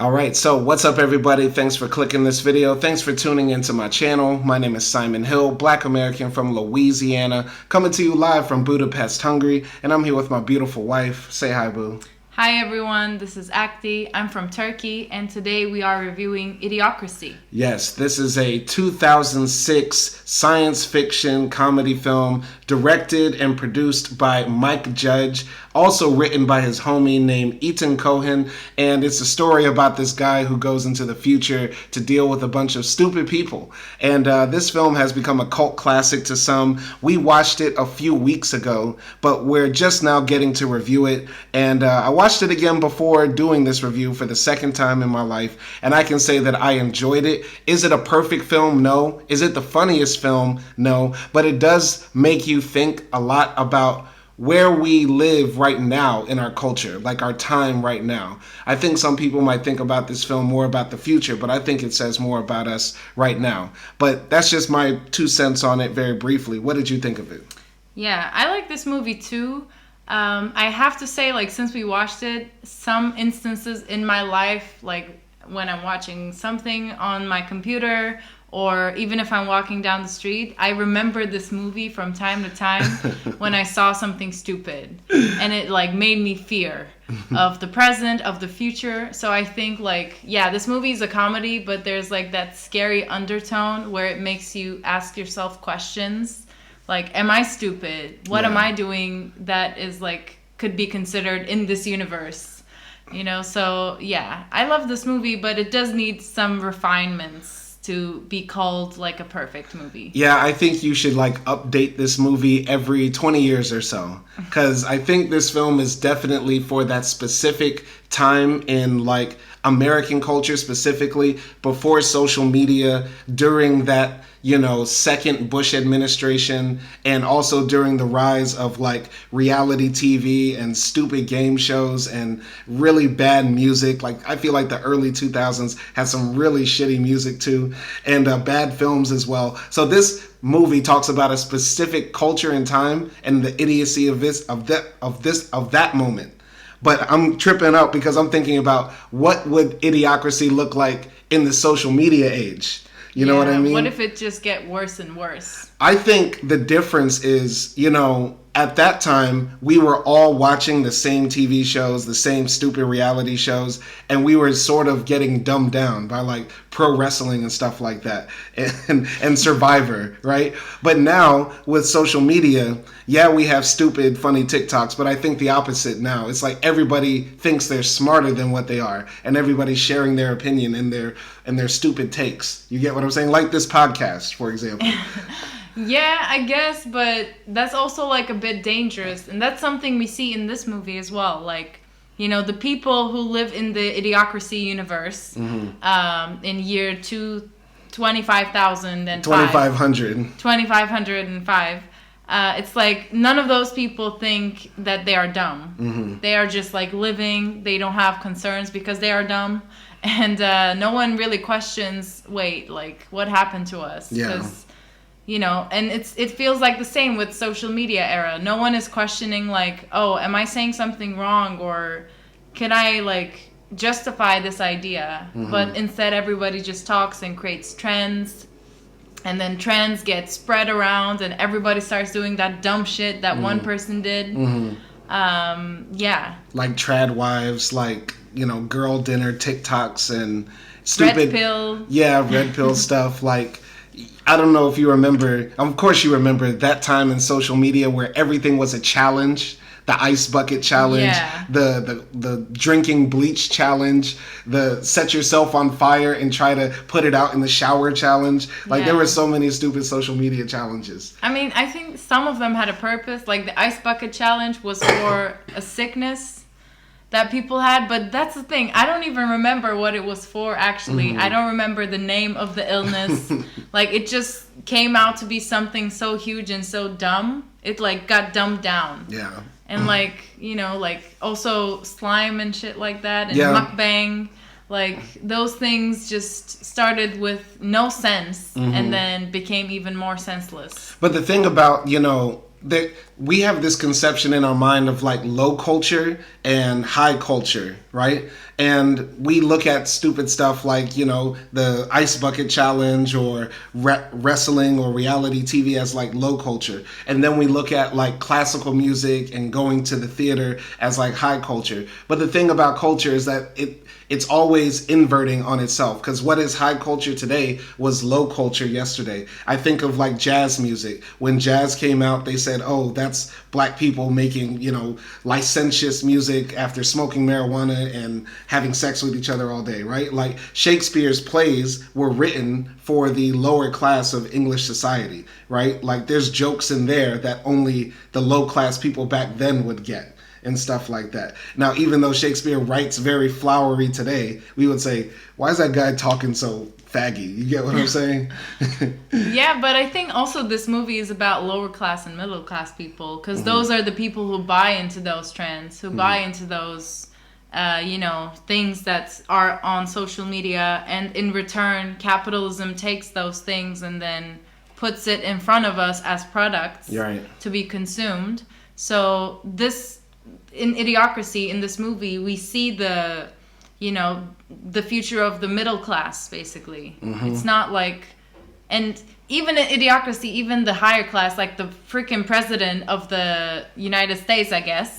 All right, so what's up, everybody? Thanks for clicking this video. Thanks for tuning into my channel. My name is Simon Hill, Black American from Louisiana, coming to you live from Budapest, Hungary, and I'm here with my beautiful wife. Say hi, boo. Hi everyone, this is Akdi. I'm from Turkey, and today we are reviewing Idiocracy. Yes, this is a 2006 science fiction comedy film directed and produced by Mike Judge, also written by his homie named Ethan Cohen, and it's a story about this guy who goes into the future to deal with a bunch of stupid people. And this film has become a cult classic to some. We watched it a few weeks ago, but we're just now getting to review it, and I watched it again before doing this review for the second time in my life, and I can say that I enjoyed it. Is it a perfect film? No. Is it the funniest film? No. But it does make you think a lot about where we live right now in our culture, like our time right now. I think some people might think about this film more about the future, but I think it says more about us right now. But that's just my 2 cents on it very briefly. What did you think of it? Yeah, I like this movie too. I have to say, like, since we watched it, some instances in my life, like when I'm watching something on my computer or even if I'm walking down the street, I remember this movie from time to time when I saw something stupid, and it like made me fear of the present, of the future. So I think, like, yeah, this movie is a comedy, but there's like that scary undertone where it makes you ask yourself questions like, am I stupid? What am I doing that is like could be considered in this universe? You know, so yeah, I love this movie, but it does need some refinements to be called like a perfect movie. Yeah, I think you should like update this movie every 20 years or so, because I think this film is definitely for that specific time in like American culture, specifically before social media, during that, you know, second Bush administration, and also during the rise of like reality TV and stupid game shows and really bad music. Like, I feel like the early 2000s had some really shitty music too, and bad films as well. So this movie talks about a specific culture and time and the idiocy of that moment. But I'm tripping out because I'm thinking about what would Idiocracy look like in the social media age. You know what I mean? What if it just get worse and worse? I think the difference is, you know, at that time, we were all watching the same TV shows, the same stupid reality shows, and we were sort of getting dumbed down by like pro wrestling and stuff like that, and Survivor, right? But now with social media, yeah, we have stupid, funny TikToks, but I think the opposite now. It's like everybody thinks they're smarter than what they are, and everybody's sharing their opinion and their stupid takes. You get what I'm saying? Like this podcast, for example. Yeah, I guess, but that's also like a bit dangerous, and that's something we see in this movie as well. Like, you know, the people who live in the Idiocracy universe, in year 25,000 and 2505. It's like none of those people think that they are dumb. They are just like living. They don't have concerns because they are dumb, and no one really questions. Wait, like, what happened to us? Yeah. You know, and it feels like the same with social media era. No one is questioning like, oh, am I saying something wrong, or can I like justify this idea? But instead everybody just talks and creates trends, and then trends get spread around and everybody starts doing that dumb shit that one person did. Yeah. Like trad wives, like, you know, girl dinner TikToks and stupid red pill. Yeah, red pill stuff. Like, I don't know if you remember, of course you remember that time in social media where everything was a challenge. The ice bucket challenge, the drinking bleach challenge, the set yourself on fire and try to put it out in the shower challenge. Like, there were so many stupid social media challenges. I mean, I think some of them had a purpose. Like the ice bucket challenge was for a sickness that people had, but that's the thing. I don't even remember what it was for, actually. I don't remember the name of the illness. Like, it just came out to be something so huge and so dumb. It, like, got dumbed down. Yeah. And, like, you know, like, also slime and shit like that, and mukbang. Like, those things just started with no sense and then became even more senseless. But the thing about, you know, we have this conception in our mind of like low culture and high culture, right? And we look at stupid stuff like, you know, the ice bucket challenge or wrestling or reality TV as like low culture. And then we look at like classical music and going to the theater as like high culture. But the thing about culture is that it's always inverting on itself, because what is high culture today was low culture yesterday. I think of like jazz music. When jazz came out, they said, oh, that's black people making, you know, licentious music after smoking marijuana and having sex with each other all day, right? Like Shakespeare's plays were written for the lower class of English society, right? Like there's jokes in there that only the low class people back then would get, and stuff like that. Now, even though Shakespeare writes very flowery today, we would say, why is that guy talking so faggy? You get what I'm saying? Yeah, but I think also this movie is about lower class and middle class people, because those are the people who buy into those trends, who buy into those, you know, things that are on social media, and in return, capitalism takes those things and then puts it in front of us as products to be consumed. So this, in Idiocracy, in this movie, we see the, you know, the future of the middle class, basically. It's not like, and even in Idiocracy, even the higher class, like the freaking president of the United States, I guess,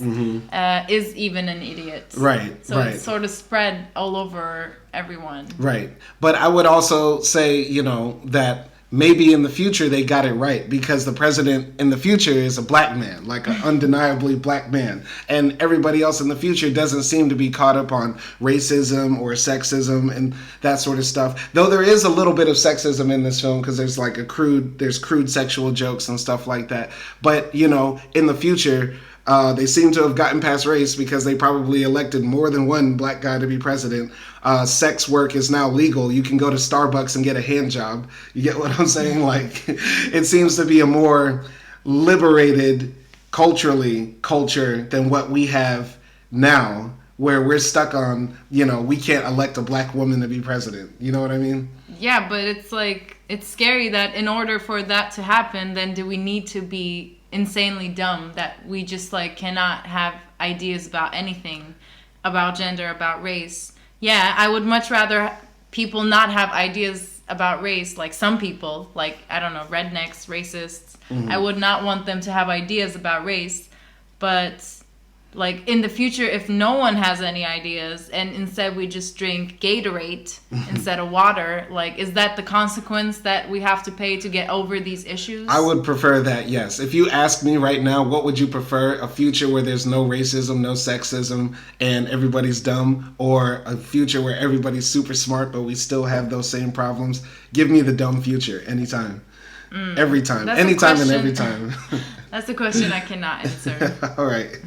is even an idiot. Right, so it's sort of spread all over everyone. Right. But I would also say, you know, that maybe in the future they got it right, because the president in the future is a black man, like an undeniably black man. And everybody else in the future doesn't seem to be caught up on racism or sexism and that sort of stuff. Though there is a little bit of sexism in this film, because there's like there's crude sexual jokes and stuff like that. But, you know, in the future, they seem to have gotten past race, because they probably elected more than one black guy to be president. Sex work is now legal. You can go to Starbucks and get a hand job. You get what I'm saying? Like, it seems to be a more liberated culture than what we have now, where we're stuck on, you know, we can't elect a black woman to be president. You know what I mean? Yeah, but it's like, it's scary that in order for that to happen, then do we need to be insanely dumb that we just like cannot have ideas about anything, about gender, about race? Yeah, I would much rather people not have ideas about race, like some people, like, I don't know, rednecks, racists. I would not want them to have ideas about race. But like in the future, if no one has any ideas and instead we just drink Gatorade instead of water, like, is that the consequence that we have to pay to get over these issues? I would prefer that, yes. If you ask me right now, what would you prefer? A future where there's no racism, no sexism, and everybody's dumb, or a future where everybody's super smart but we still have those same problems? Give me the dumb future anytime. Every time. Anytime and every time. That's a question I cannot answer. All right.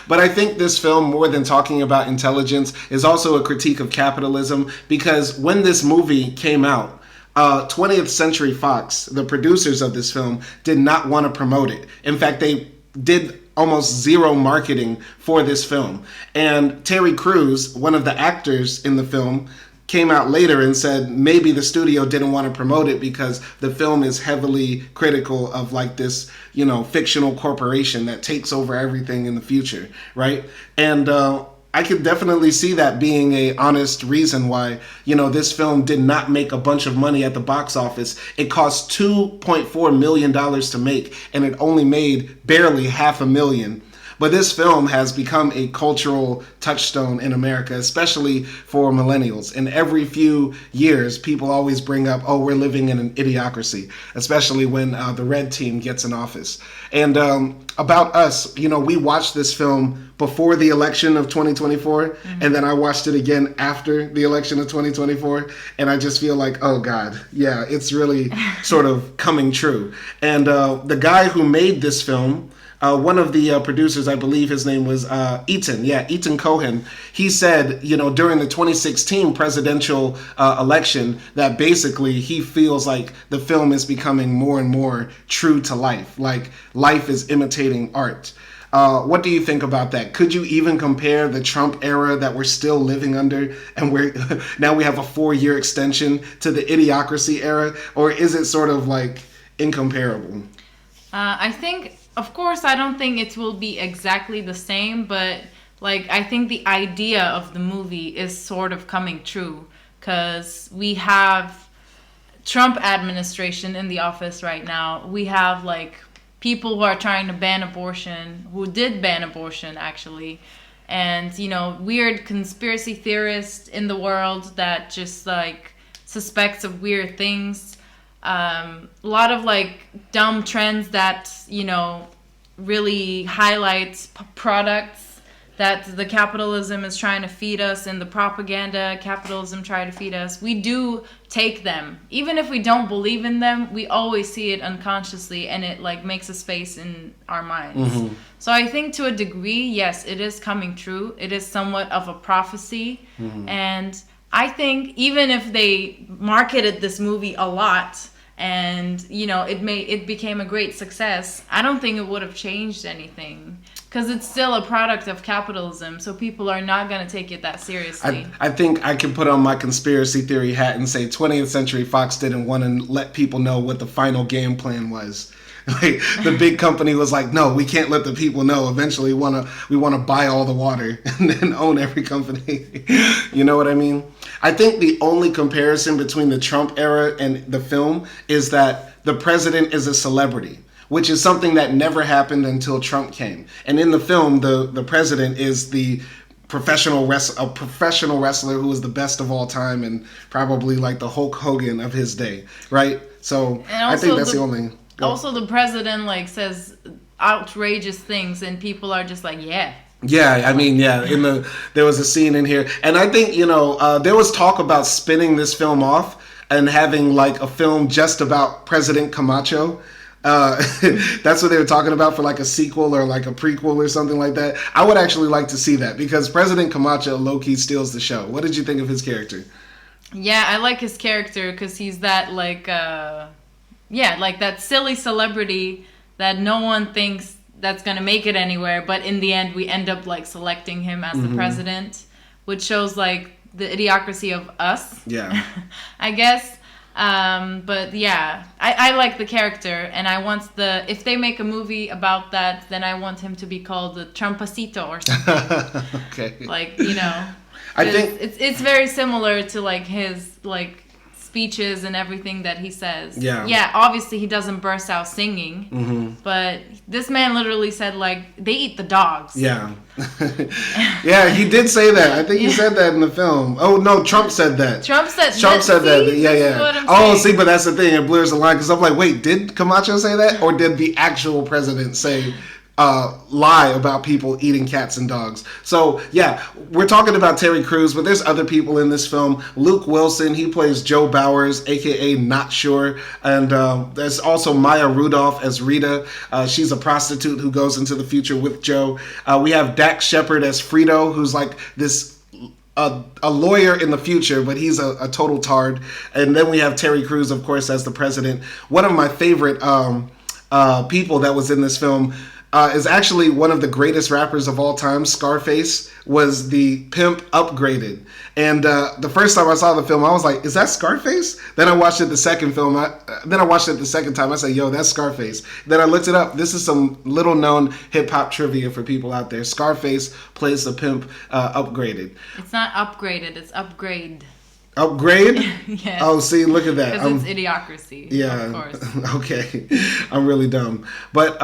But I think this film, more than talking about intelligence, is also a critique of capitalism, because when this movie came out, 20th Century Fox, the producers of this film, did not want to promote it. In fact, they did almost zero marketing for this film. And Terry Crews, one of the actors in the film, came out later and said maybe the studio didn't want to promote it because the film is heavily critical of like this, you know, fictional corporation that takes over everything in the future, right? And I could definitely see that being a honest reason why, you know, this film did not make a bunch of money at the box office. It cost $2.4 million to make, and it only made barely $500,000. But this film has become a cultural touchstone in America, especially for millennials. And every few years, people always bring up, oh, we're living in an idiocracy, especially when the red team gets in office. And about us, you know, we watched this film before the election of 2024, and then I watched it again after the election of 2024, and I just feel like, oh God, yeah, it's really sort of coming true. And the guy who made this film, one of the producers, I believe his name was Ethan Cohen, he said, you know, during the 2016 presidential election, that basically he feels like the film is becoming more and more true to life, like life is imitating art. What do you think about that? Could you even compare the Trump era that we're still living under, and now we have a 4-year extension, to the Idiocracy era, or is it sort of like incomparable? I think of course, I don't think it will be exactly the same, but like I think the idea of the movie is sort of coming true because we have Trump administration in the office right now. We have like people who are trying to ban abortion, who did ban abortion actually, and you know, weird conspiracy theorists in the world that just like suspects of weird things. A lot of like dumb trends that, you know, really highlights products that the capitalism is trying to feed us, and the propaganda capitalism try to feed us. We do take them. Even if we don't believe in them, we always see it unconsciously, and it like makes a space in our minds. Mm-hmm. So I think to a degree, yes, it is coming true. It is somewhat of a prophecy. Mm-hmm. And I think even if they marketed this movie a lot and, you know, it became a great success, I don't think it would have changed anything. Because it's still a product of capitalism, so people are not going to take it that seriously. I think I can put on my conspiracy theory hat and say 20th Century Fox didn't want to let people know what the final game plan was. Like the big company was like, no, we can't let the people know. Eventually, we want to buy all the water and then own every company. You know what I mean? I think the only comparison between the Trump era and the film is that the president is a celebrity, which is something that never happened until Trump came. And in the film, the president is the professional wrestler who was the best of all time and probably like the Hulk Hogan of his day, right? So I think that's the only. Also, the president like says outrageous things, and people are just like, yeah. Yeah, I mean, yeah. There was a scene in here, and I think, you know, there was talk about spinning this film off and having like a film just about President Camacho. That's what they were talking about for like a sequel or like a prequel or something like that. I would actually like to see that because President Camacho low-key steals the show. What did you think of his character? Yeah, I like his character because he's that like like that silly celebrity that no one thinks that's gonna make it anywhere, but in the end we end up like selecting him as the president, which shows like the idiocracy of us. Yeah. I guess. But yeah, I like the character, and I want if they make a movie about that, then I want him to be called the Trumpacito or something. Okay. Like, you know, I think it's very similar to like his like speeches and everything that he says. Yeah. Yeah, obviously he doesn't burst out singing, but this man literally said like they eat the dogs. Yeah. Yeah, he did say that. I think he said that in the film. Oh no, Trump said that. Trump said that. Yeah. Oh, see, but that's the thing. It blurs the line because I'm like, wait, did Camacho say that, or did the actual president say? Lie about people eating cats and dogs. So yeah, we're talking about Terry Crews, but there's other people in this film. Luke Wilson, he plays Joe Bauers, aka Not Sure, and there's also Maya Rudolph as Rita. She's a prostitute who goes into the future with Joe. We have Dax Shepard as Frito, who's like this a lawyer in the future, but he's a total tard. And then we have Terry Crews, of course, as the president. One of my favorite people that was in this film is actually one of the greatest rappers of all time. Scarface was the pimp upgraded. And the first time I saw the film, I was like, is that Scarface? Then I watched it the second time. I said, yo, that's Scarface. Then I looked it up. This is some little known hip hop trivia for people out there. Scarface plays the pimp upgraded. It's not upgraded, it's upgrade. Upgrade? Yes. Oh, see, look at that. Because it's idiocracy. Yeah. Of course. Okay. I'm really dumb. But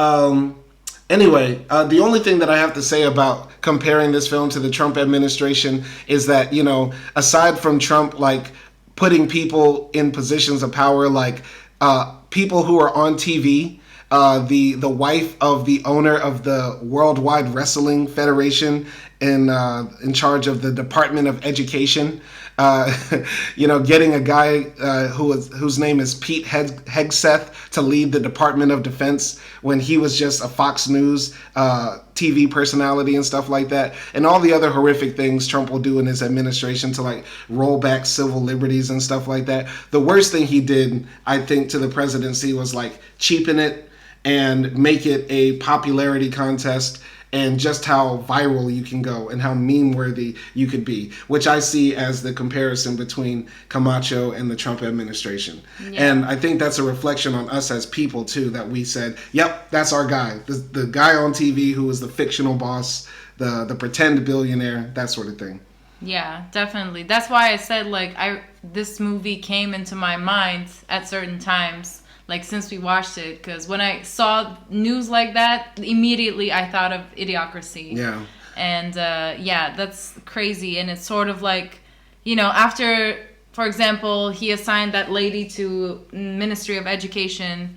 anyway, the only thing that I have to say about comparing this film to the Trump administration is that, you know, aside from Trump, like, putting people in positions of power, like people who are on TV, the wife of the owner of the Worldwide Wrestling Federation in charge of the Department of Education, getting a guy whose name is Pete Hegseth to lead the Department of Defense when he was just a Fox News TV personality and stuff like that, and all the other horrific things Trump will do in his administration to like roll back civil liberties and stuff like that. The worst thing he did, I think, to the presidency was like cheapen it and make it a popularity contest and just how viral you can go and how meme worthy you could be, which I see as the comparison between Camacho and the Trump administration. Yeah. And I think that's a reflection on us as people too, that we said, yep, that's our guy. The guy on TV who was the fictional boss, the pretend billionaire, that sort of thing. Yeah, definitely. That's why I said like this movie came into my mind at certain times, like since we watched it, because when I saw news like that, immediately I thought of Idiocracy. Yeah. And yeah, that's crazy. And it's sort of like, you know, after, for example, he assigned that lady to Ministry of Education,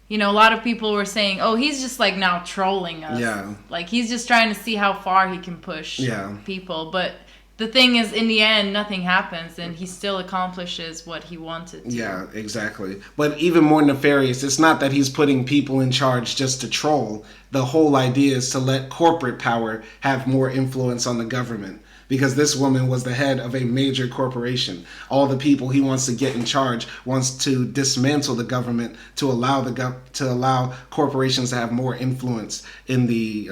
you know, a lot of people were saying, oh, he's just like now trolling us. Yeah. Like he's just trying to see how far he can push people. But the thing is, in the end, nothing happens, and he still accomplishes what he wanted to. Yeah, exactly. But even more nefarious, it's not that he's putting people in charge just to troll. The whole idea is to let corporate power have more influence on the government. Because this woman was the head of a major corporation. All the people he wants to get in charge wants to dismantle the government to allow corporations to have more influence in the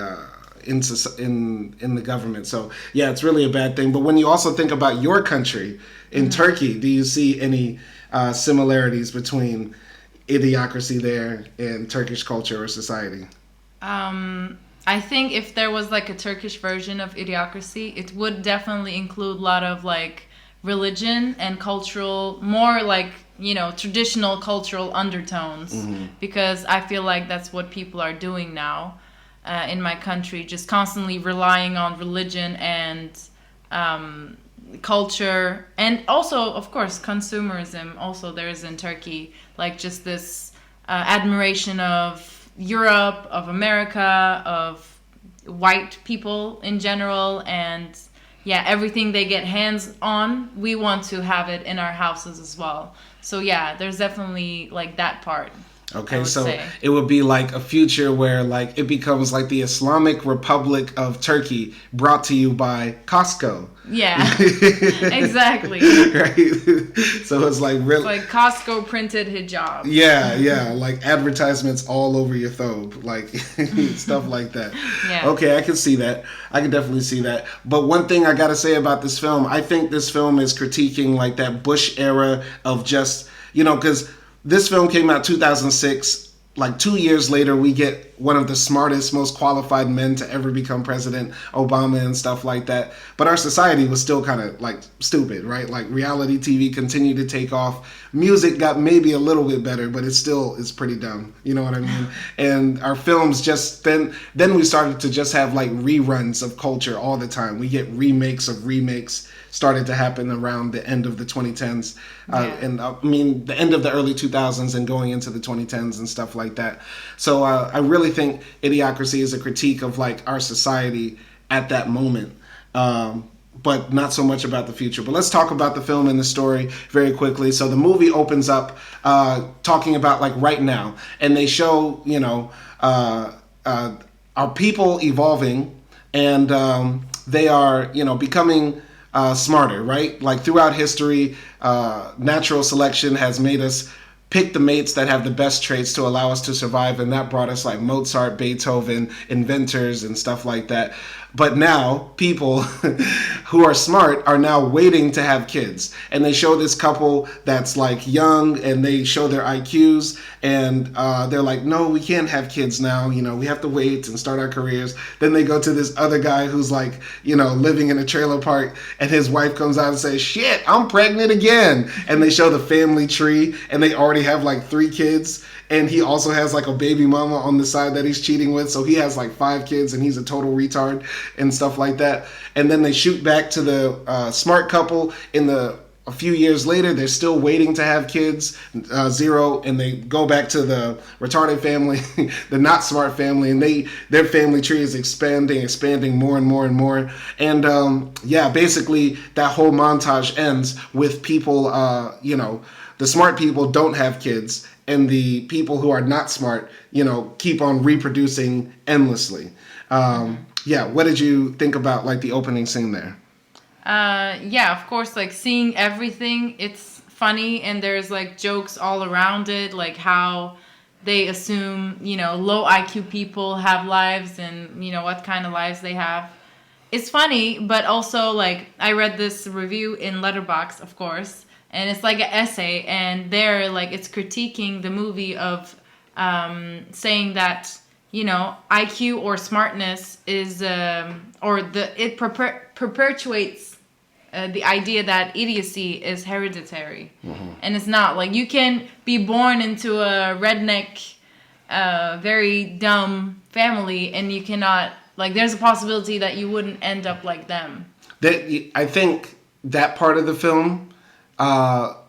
in the government. So yeah, it's really a bad thing. But when you also think about your country in Turkey, do you see any similarities between Idiocracy there and Turkish culture or society? I think if there was like a Turkish version of Idiocracy, it would definitely include a lot of like religion and cultural, more like, you know, traditional cultural undertones, because I feel like that's what people are doing now. In my country, just constantly relying on religion and culture, and also, of course, consumerism. Also, there is in Turkey, like just this admiration of Europe, of America, of white people in general, and yeah, everything they get hands on, we want to have it in our houses as well. So yeah, there's definitely like that part. Okay, so it would be like a future where like it becomes like the Islamic Republic of Turkey brought to you by Costco. Yeah, exactly. Right? So it's like really... It's like Costco printed hijab. Yeah, like advertisements all over your thobe, like stuff like that. Yeah. Okay, I can see that. I can definitely see that. But one thing I gotta say about this film, I think this film is critiquing like that Bush era of just, you know, because this film came out 2006. Like 2 years later, we get one of the smartest, most qualified men to ever become president, Obama and stuff like that. But our society was still kind of like stupid, right? Like reality TV continued to take off. Music got maybe a little bit better, but it still is pretty dumb. You know what I mean? And our films just then we started to just have like reruns of culture all the time. We get remakes of remakes started to happen around the end of the 2010s. And I mean, the end of the early 2000s and going into the 2010s and stuff like that. So I really think Idiocracy is a critique of like our society at that moment. But not so much about the future. But let's talk about the film and the story very quickly. So the movie opens up talking about like right now. And they show, you know, our people evolving, and they are, you know, becoming smarter, right? Like throughout history, natural selection has made us pick the mates that have the best traits to allow us to survive, and that brought us like Mozart, Beethoven, inventors and stuff like that. But now people who are smart are now waiting to have kids, and they show this couple that's like young, and they show their IQs, and they're like, no, we can't have kids now, you know, we have to wait and start our careers. Then they go to this other guy who's like, you know, living in a trailer park, and his wife comes out and says, shit, I'm pregnant again. And they show the family tree, and they already have like 3 kids, and he also has like a baby mama on the side that he's cheating with, so he has like 5 kids, and he's a total retard and stuff like that. And then they shoot back to the smart couple a few years later. They're still waiting to have kids, 0, and they go back to the retarded family, the not smart family, and their family tree is expanding more and more and more. And yeah, basically that whole montage ends with people, you know, the smart people don't have kids, and the people who are not smart, you know, keep on reproducing endlessly. Yeah, what did you think about like the opening scene there? Yeah, of course, like seeing everything, it's funny, and there's like jokes all around it, like how they assume, low IQ people have lives and, what kind of lives they have. It's funny, but also, like, I read this review in Letterboxd, of course, and it's like an essay, and there, like, it's critiquing the movie of saying that, IQ or smartness is, it perpetuates the idea that idiocy is hereditary. Mm-hmm. And it's not. Like, you can be born into a redneck, very dumb family, and you cannot, like, there's a possibility that you wouldn't end up like them. I think that part of the film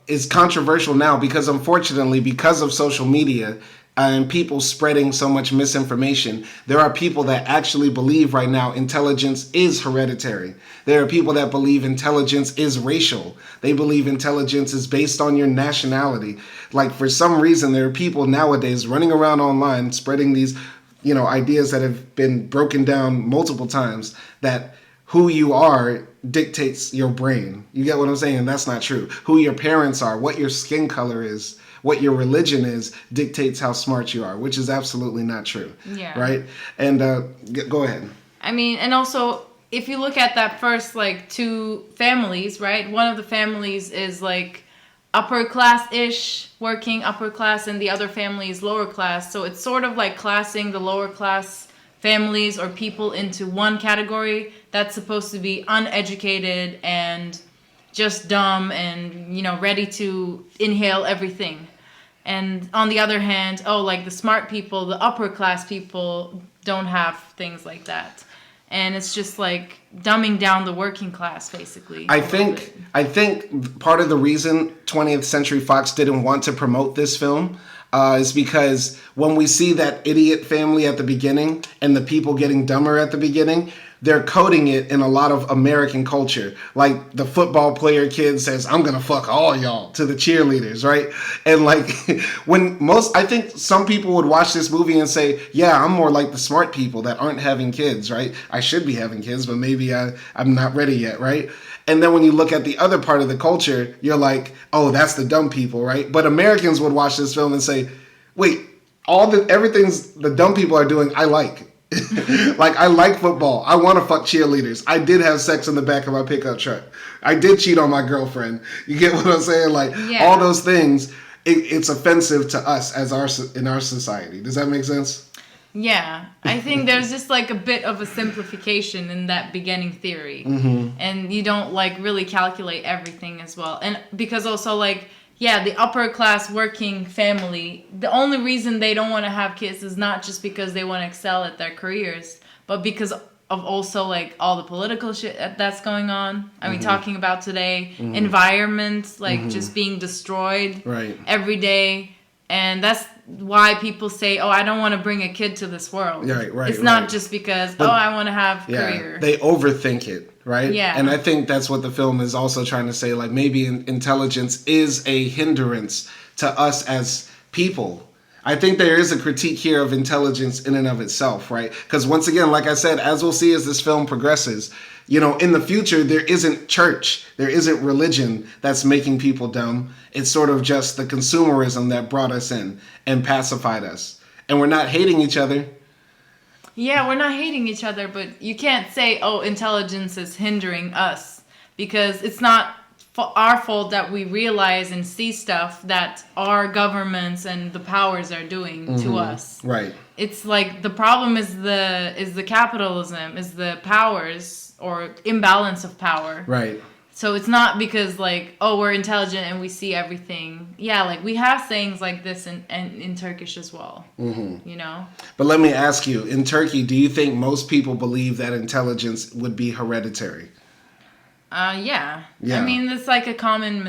is controversial now because, unfortunately, because of social media and people spreading so much misinformation, there are people that actually believe right now intelligence is hereditary. There are people that believe intelligence is racial. They believe intelligence is based on your nationality. Like, for some reason, there are people nowadays running around online spreading these, ideas that have been broken down multiple times, that who you are dictates your brain. You get what I'm saying? That's not true. Who your parents are, what your skin color is, what your religion is, dictates how smart you are, which is absolutely not true. Yeah. Right? And go ahead. I mean, and also, if you look at that first, like, two families, right? One of the families is, like, upper class-ish, working upper class, and the other family is lower class. So it's sort of like classing the lower class families or people into one category that's supposed to be uneducated and just dumb and, ready to inhale everything. And on the other hand, like, the smart people, the upper class people don't have things like that. And it's just like dumbing down the working class, basically. I think part of the reason 20th Century Fox didn't want to promote this film is because when we see that idiot family at the beginning and the people getting dumber at the beginning, they're coding it in a lot of American culture. Like, the football player kid says, "I'm gonna fuck all y'all," to the cheerleaders, right? And, like, I think some people would watch this movie and say, yeah, I'm more like the smart people that aren't having kids, right? I should be having kids, but maybe I'm not ready yet, right? And then when you look at the other part of the culture, you're like, oh, that's the dumb people, right? But Americans would watch this film and say, wait, everything the dumb people are doing, I like. Like, I like football. I want to fuck cheerleaders. I did have sex in the back of my pickup truck. I did cheat on my girlfriend. You get what I'm saying? Like, all those things, it's offensive to us in our society. Does that make sense? Yeah. I think there's just, like, a bit of a simplification in that beginning theory. Mm-hmm. And you don't, like, really calculate everything as well. And because also, like, the upper class working family, the only reason they don't want to have kids is not just because they want to excel at their careers, but because of also, like, all the political shit that's going on. I mean, talking about today, environment, like, just being destroyed every day. And that's why people say, I don't want to bring a kid to this world. Right. It's not just because, I want to have career. They overthink it. Right? Yeah. And I think that's what the film is also trying to say. Like, maybe intelligence is a hindrance to us as people. I think there is a critique here of intelligence in and of itself, right? Because once again, like I said, as we'll see as this film progresses, in the future, there isn't church, there isn't religion that's making people dumb. It's sort of just the consumerism that brought us in and pacified us. And we're not hating each other. Yeah, we're not hating each other, but you can't say, intelligence is hindering us, because it's not our fault that we realize and see stuff that our governments and the powers are doing to us. Right. It's like the problem is the capitalism, is the powers or imbalance of power. Right. So it's not because, like, we're intelligent and we see everything. Yeah, like, we have sayings like this in Turkish as well, But let me ask you, in Turkey, do you think most people believe that intelligence would be hereditary? Yeah. I mean, it's like a common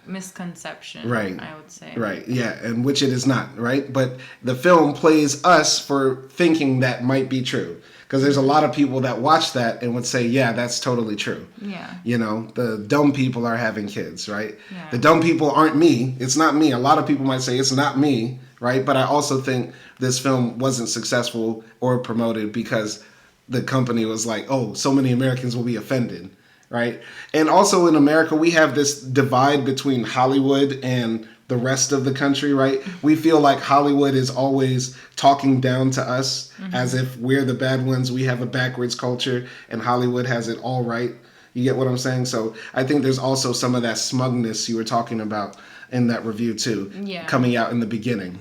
misconception, right? I would say. Right, yeah, and which it is not, right? But the film plays us for thinking that might be true. Because there's a lot of people that watch that and would say, yeah, that's totally true. Yeah. The dumb people are having kids, right? Yeah. The dumb people aren't me. It's not me. A lot of people might say it's not me, right? But I also think this film wasn't successful or promoted because the company was like, so many Americans will be offended. right? And also in America, we have this divide between Hollywood and the rest of the country, right? We feel like Hollywood is always talking down to us as if we're the bad ones. We have a backwards culture and Hollywood has it all right. You get what I'm saying? So I think there's also some of that smugness you were talking about in that review too, coming out in the beginning.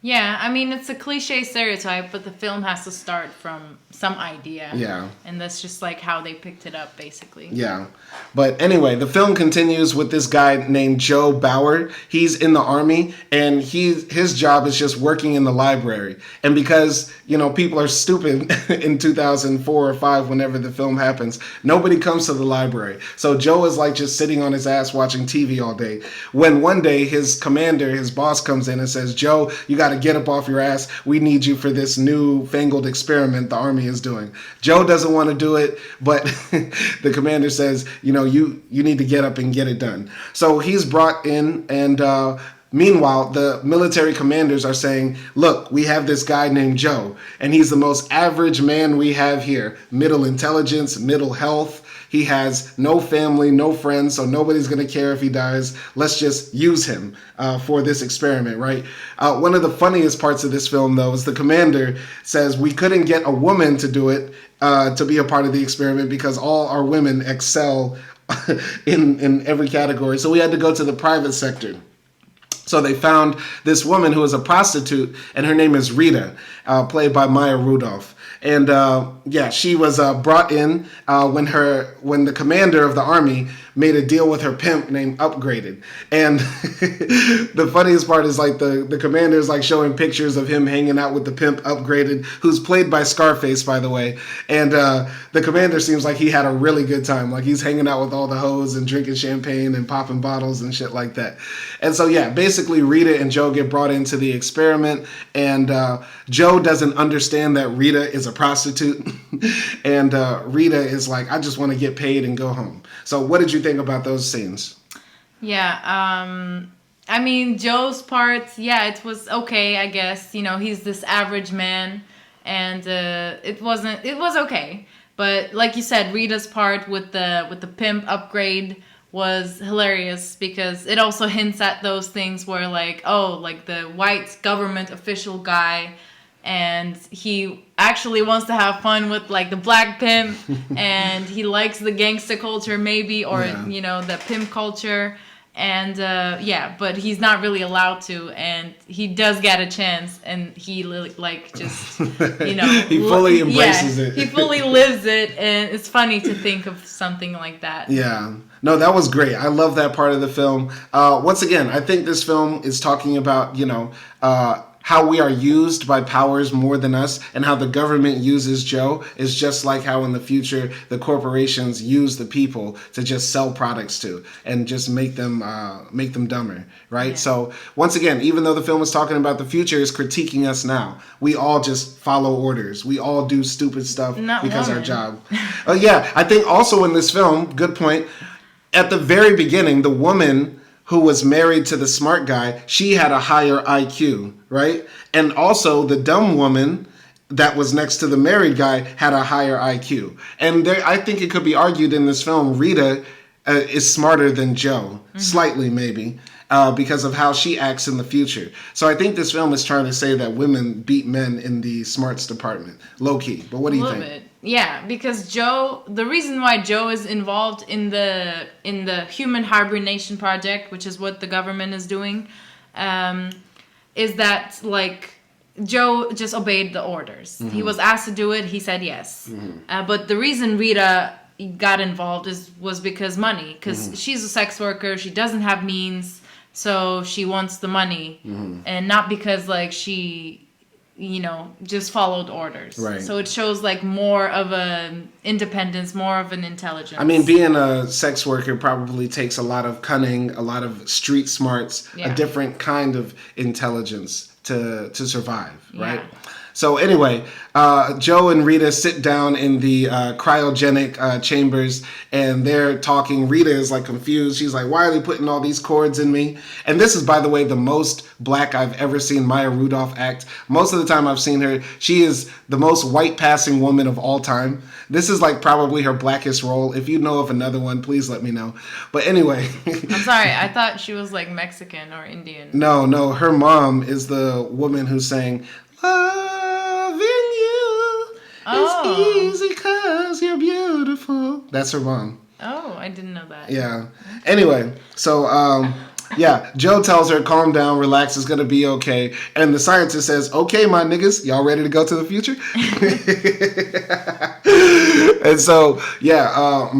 Yeah, I mean, it's a cliche stereotype, but the film has to start from some idea. Yeah. And that's just like how they picked it up, basically. Yeah. But anyway, the film continues with this guy named Joe Bauer. He's in the army, and his job is just working in the library. And because, people are stupid in 2004 or 5, whenever the film happens, nobody comes to the library. So Joe is like just sitting on his ass watching TV all day. When one day his commander, his boss, comes in and says, Joe, you got to get up off your ass. We need you for this new fangled experiment the army is doing. Joe doesn't want to do it, but the commander says, you need to get up and get it done. So he's brought in, and meanwhile, the military commanders are saying, look, we have this guy named Joe, and he's the most average man we have here. Middle intelligence, middle health. He has no family, no friends, so nobody's going to care if he dies. Let's just use him for this experiment, right? One of the funniest parts of this film, though, is the commander says we couldn't get a woman to do it, to be a part of the experiment, because all our women excel in every category. So we had to go to the private sector. So they found this woman who is a prostitute, and her name is Rita, played by Maya Rudolph. And she was brought in when the commander of the army made a deal with her pimp named Upgraded. And the funniest part is like the commander is like showing pictures of him hanging out with the pimp Upgraded, who's played by Scarface, by the way. And the commander seems like he had a really good time. Like he's hanging out with all the hoes and drinking champagne and popping bottles and shit like that. And so, basically Rita and Joe get brought into the experiment, and Joe doesn't understand that Rita is a prostitute. And Rita is like, I just want to get paid and go home. So what did you think about those scenes? Yeah, I mean, Joe's part, it was okay, I guess. He's this average man, and it was okay. But like you said, Rita's part with the pimp Upgrade was hilarious, because it also hints at those things where like the white government official guy, and he actually wants to have fun with like the black pimp, and he likes the gangster culture maybe, or the pimp culture, and but he's not really allowed to, and he does get a chance, and he just he fully embraces it. He fully lives it, and it's funny to think of something like that. No, that was great. I love that part of the film. Once again, I think this film is talking about how we are used by powers more than us, and how the government uses Joe is just like how in the future the corporations use the people to just sell products to and just make them dumber, right? Yeah. So once again, even though the film is talking about the future, it's critiquing us now. We all just follow orders. We all do stupid stuff because our job. I think also in this film, good point, at the very beginning, the woman who was married to the smart guy, she had a higher IQ, right? And also the dumb woman that was next to the married guy had a higher IQ. And I think it could be argued in this film, Rita is smarter than Joe, slightly maybe, because of how she acts in the future. So I think this film is trying to say that women beat men in the smarts department, low key. But what do you think? Bit. Yeah, because the reason why Joe is involved in the Human Hibernation Project, which is what the government is doing, is that like Joe just obeyed the orders. He was asked to do it. He said yes. But the reason Rita got involved was because money, because she's a sex worker. She doesn't have means, so she wants the money, and not because like she just followed orders. Right. So it shows like more of an independence, more of an intelligence. I mean, being a sex worker probably takes a lot of cunning, a lot of street smarts, a different kind of intelligence to survive, right? So anyway, Joe and Rita sit down in the cryogenic chambers, and they're talking. Rita is like confused. She's like, why are they putting all these cords in me? And this is, by the way, the most black I've ever seen Maya Rudolph act. Most of the time I've seen her, she is the most white passing woman of all time. This is like probably her blackest role. If you know of another one, please let me know. But anyway. I'm sorry, I thought she was like Mexican or Indian. No, her mom is the woman who sang, loving you is easy 'cause you're beautiful. That's her mom. Oh, I didn't know that. Yeah. Anyway, so Joe tells her, calm down, relax, it's gonna be okay. And the scientist says, okay, my niggas, y'all ready to go to the future? And so, not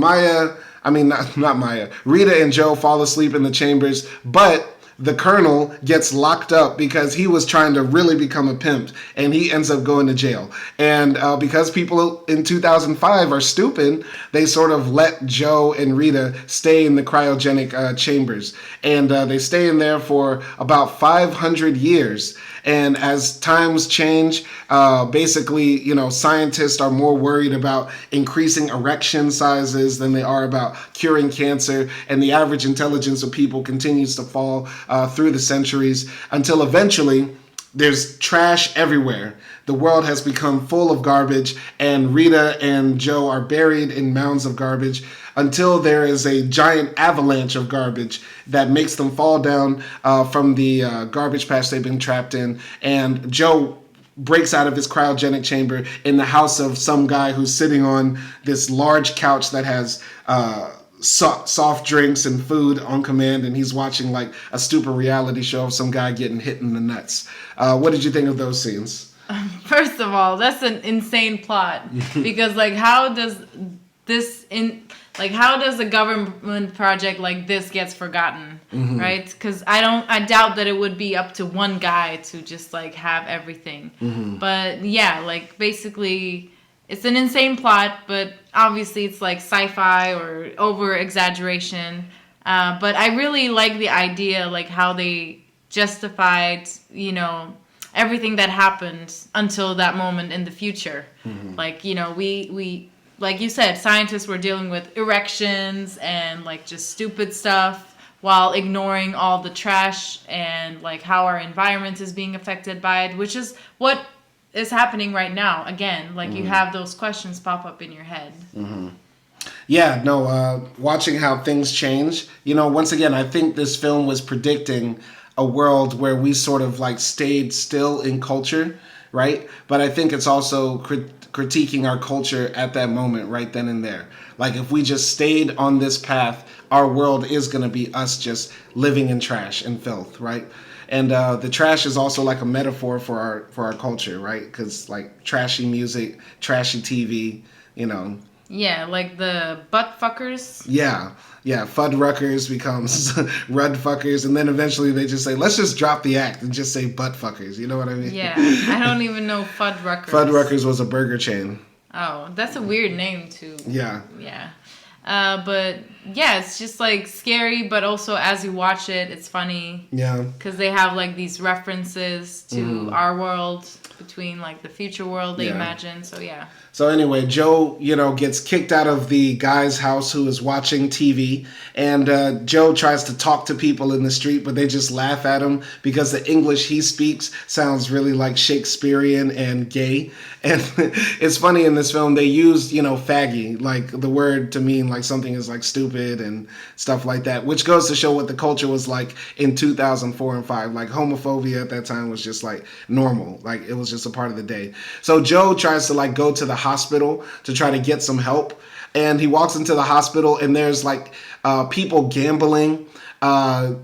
Maya. Rita and Joe fall asleep in the chambers, but the Colonel gets locked up because he was trying to really become a pimp, and he ends up going to jail. And because people in 2005 are stupid, they sort of let Joe and Rita stay in the cryogenic chambers. And they stay in there for about 500 years. And as times change, basically, scientists are more worried about increasing erection sizes than they are about curing cancer. And the average intelligence of people continues to fall through the centuries until eventually there's trash everywhere. The world has become full of garbage, and Rita and Joe are buried in mounds of garbage until there is a giant avalanche of garbage that makes them fall down from the garbage patch they've been trapped in. And Joe breaks out of his cryogenic chamber in the house of some guy who's sitting on this large couch that has soft drinks and food on command, and he's watching like a stupid reality show of some guy getting hit in the nuts. What did you think of those scenes? First of all, that's an insane plot because how does a government project like this gets forgotten, right? Because I doubt that it would be up to one guy to just have everything. But yeah, basically it's an insane plot, but obviously it's sci-fi or over exaggeration. But I really like the idea, how they justified, everything that happened until that moment in the future. We like you said, scientists were dealing with erections and just stupid stuff while ignoring all the trash and how our environment is being affected by it, which is what is happening right now. Again, you have those questions pop up in your head. Yeah, no, watching how things change. Once again, I think this film was predicting a world where we sort of stayed still in culture, right? But I think it's also critiquing our culture at that moment, right then and there. If we just stayed on this path, our world is going to be us just living in trash and filth, right? And the trash is also a metaphor for our culture, right? Because trashy music, trashy TV, Yeah, the butt fuckers. Yeah, Fuddruckers becomes Rudfuckers, and then eventually they just say, let's just drop the act and just say butt fuckers. You know what I mean? Yeah, I don't even know Fuddruckers. Fuddruckers was a burger chain. Oh, that's a weird name too. Yeah. Yeah. But yeah, it's just scary, but also as you watch it, it's funny. Yeah. Because they have these references to our world between the future world they imagine. So yeah. So anyway, Joe, gets kicked out of the guy's house who is watching TV, and Joe tries to talk to people in the street, but they just laugh at him because the English he speaks sounds really Shakespearean and gay. And it's funny in this film, they used, faggy, the word to mean something is stupid and stuff like that, which goes to show what the culture was in 2004 and 5. Homophobia at that time was just normal. It was just a part of the day. So Joe tries to go to the hospital to try to get some help, and he walks into the hospital, and there's people gambling.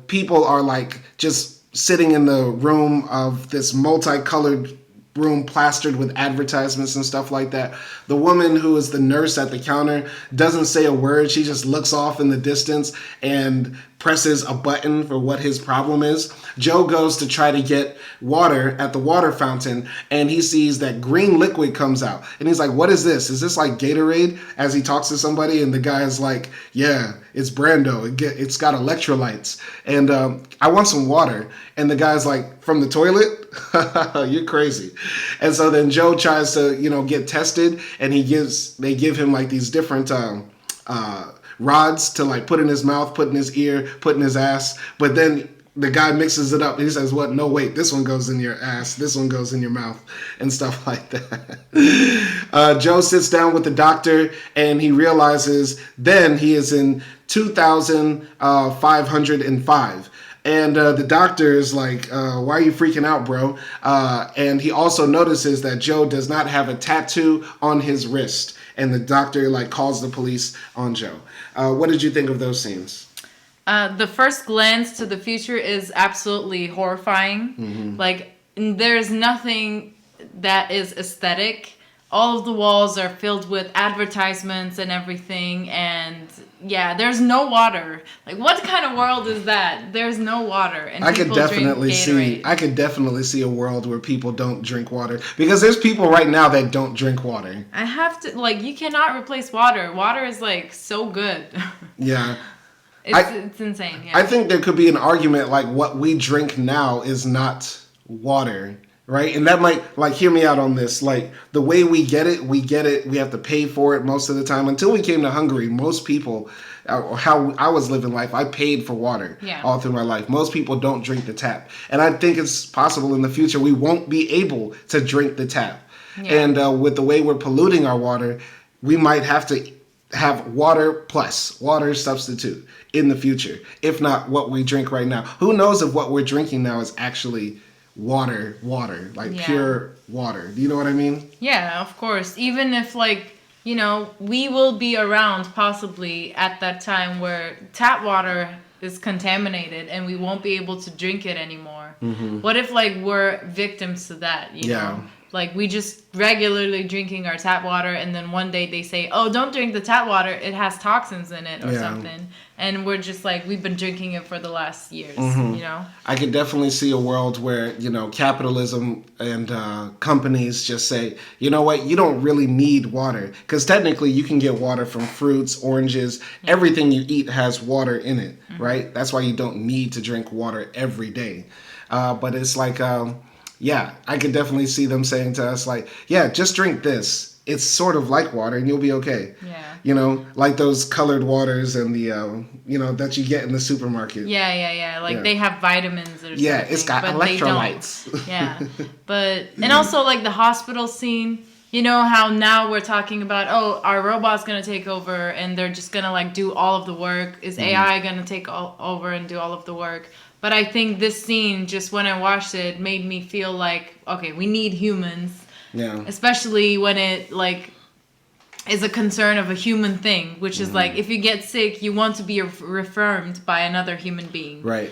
People are just sitting in the room of this multicolored room plastered with advertisements and stuff like that. The woman who is the nurse at the counter doesn't say a word. She just looks off in the distance and presses a button for what his problem is. Joe goes to try to get water at the water fountain, and he sees that green liquid comes out. And he's like, what is this? Is this like Gatorade? As he talks to somebody, and the guy is like, yeah, it's Brando. It's got electrolytes. And I want some water. And the guy's like, from the toilet? You're crazy. And so then Joe tries to, get tested, and they give him like these different rods to like put in his mouth, put in his ear, put in his ass. But then the guy mixes it up and he says, what? No, wait, this one goes in your ass. This one goes in your mouth and stuff like that. Joe sits down with the doctor and he realizes then he is in 2505. And the doctor is like, why are you freaking out, bro? And he also notices that Joe does not have a tattoo on his wrist. And the doctor like calls the police on Joe. What did you think of those scenes? The first glance to the future is absolutely horrifying. Mm-hmm. Like, there's nothing that is aesthetic. All of the walls are filled with advertisements and everything. And yeah, there's no water. Like, what kind of world is that? There's no water, and I could definitely see a world where people don't drink water, because there's people right now that don't drink water. I have to, like, you cannot replace water. Water is like so good. Yeah. It's insane. Yeah. I think there could be an argument like what we drink now is not water. Right? And that might, like, hear me out on this. Like, the way we get it, we have to pay for it most of the time. Until we came to Hungary, most people, or how I was living life, I paid for water all through my life. Most people don't drink the tap. And I think it's possible in the future we won't be able to drink the tap. Yeah. And with the way we're polluting our water, we might have to have water plus water substitute in the future, if not what we drink right now. Who knows if what we're drinking now is actually water, like pure water. Do you know what I mean? Yeah, of course. Even if, like, we will be around possibly at that time where tap water is contaminated and we won't be able to drink it anymore. Mm-hmm. What if, like, we're victims to that, you know? Like, we just regularly drinking our tap water, and then one day they say, oh, don't drink the tap water, it has toxins in it or something. And we're just like, we've been drinking it for the last years, I could definitely see a world where, capitalism and companies just say, you know what, you don't really need water. Because technically you can get water from fruits, oranges, everything you eat has water in it, right? That's why you don't need to drink water every day. But it's like... I could definitely see them saying to us, like, yeah, just drink this. It's sort of like water and you'll be okay. Yeah. Like those colored waters and the, that you get in the supermarket. Yeah. Like they have vitamins or something. Yeah, it's got electrolytes. Yeah. And also like the hospital scene, how now we're talking about, our robot's going to take over and they're just going to like do all of the work. Is AI going to take over and do all of the work? But I think this scene, just when I watched it, made me feel like, okay, we need humans. Yeah. Especially when it, like, is a concern of a human thing, which is like, if you get sick, you want to be reaffirmed by another human being. Right.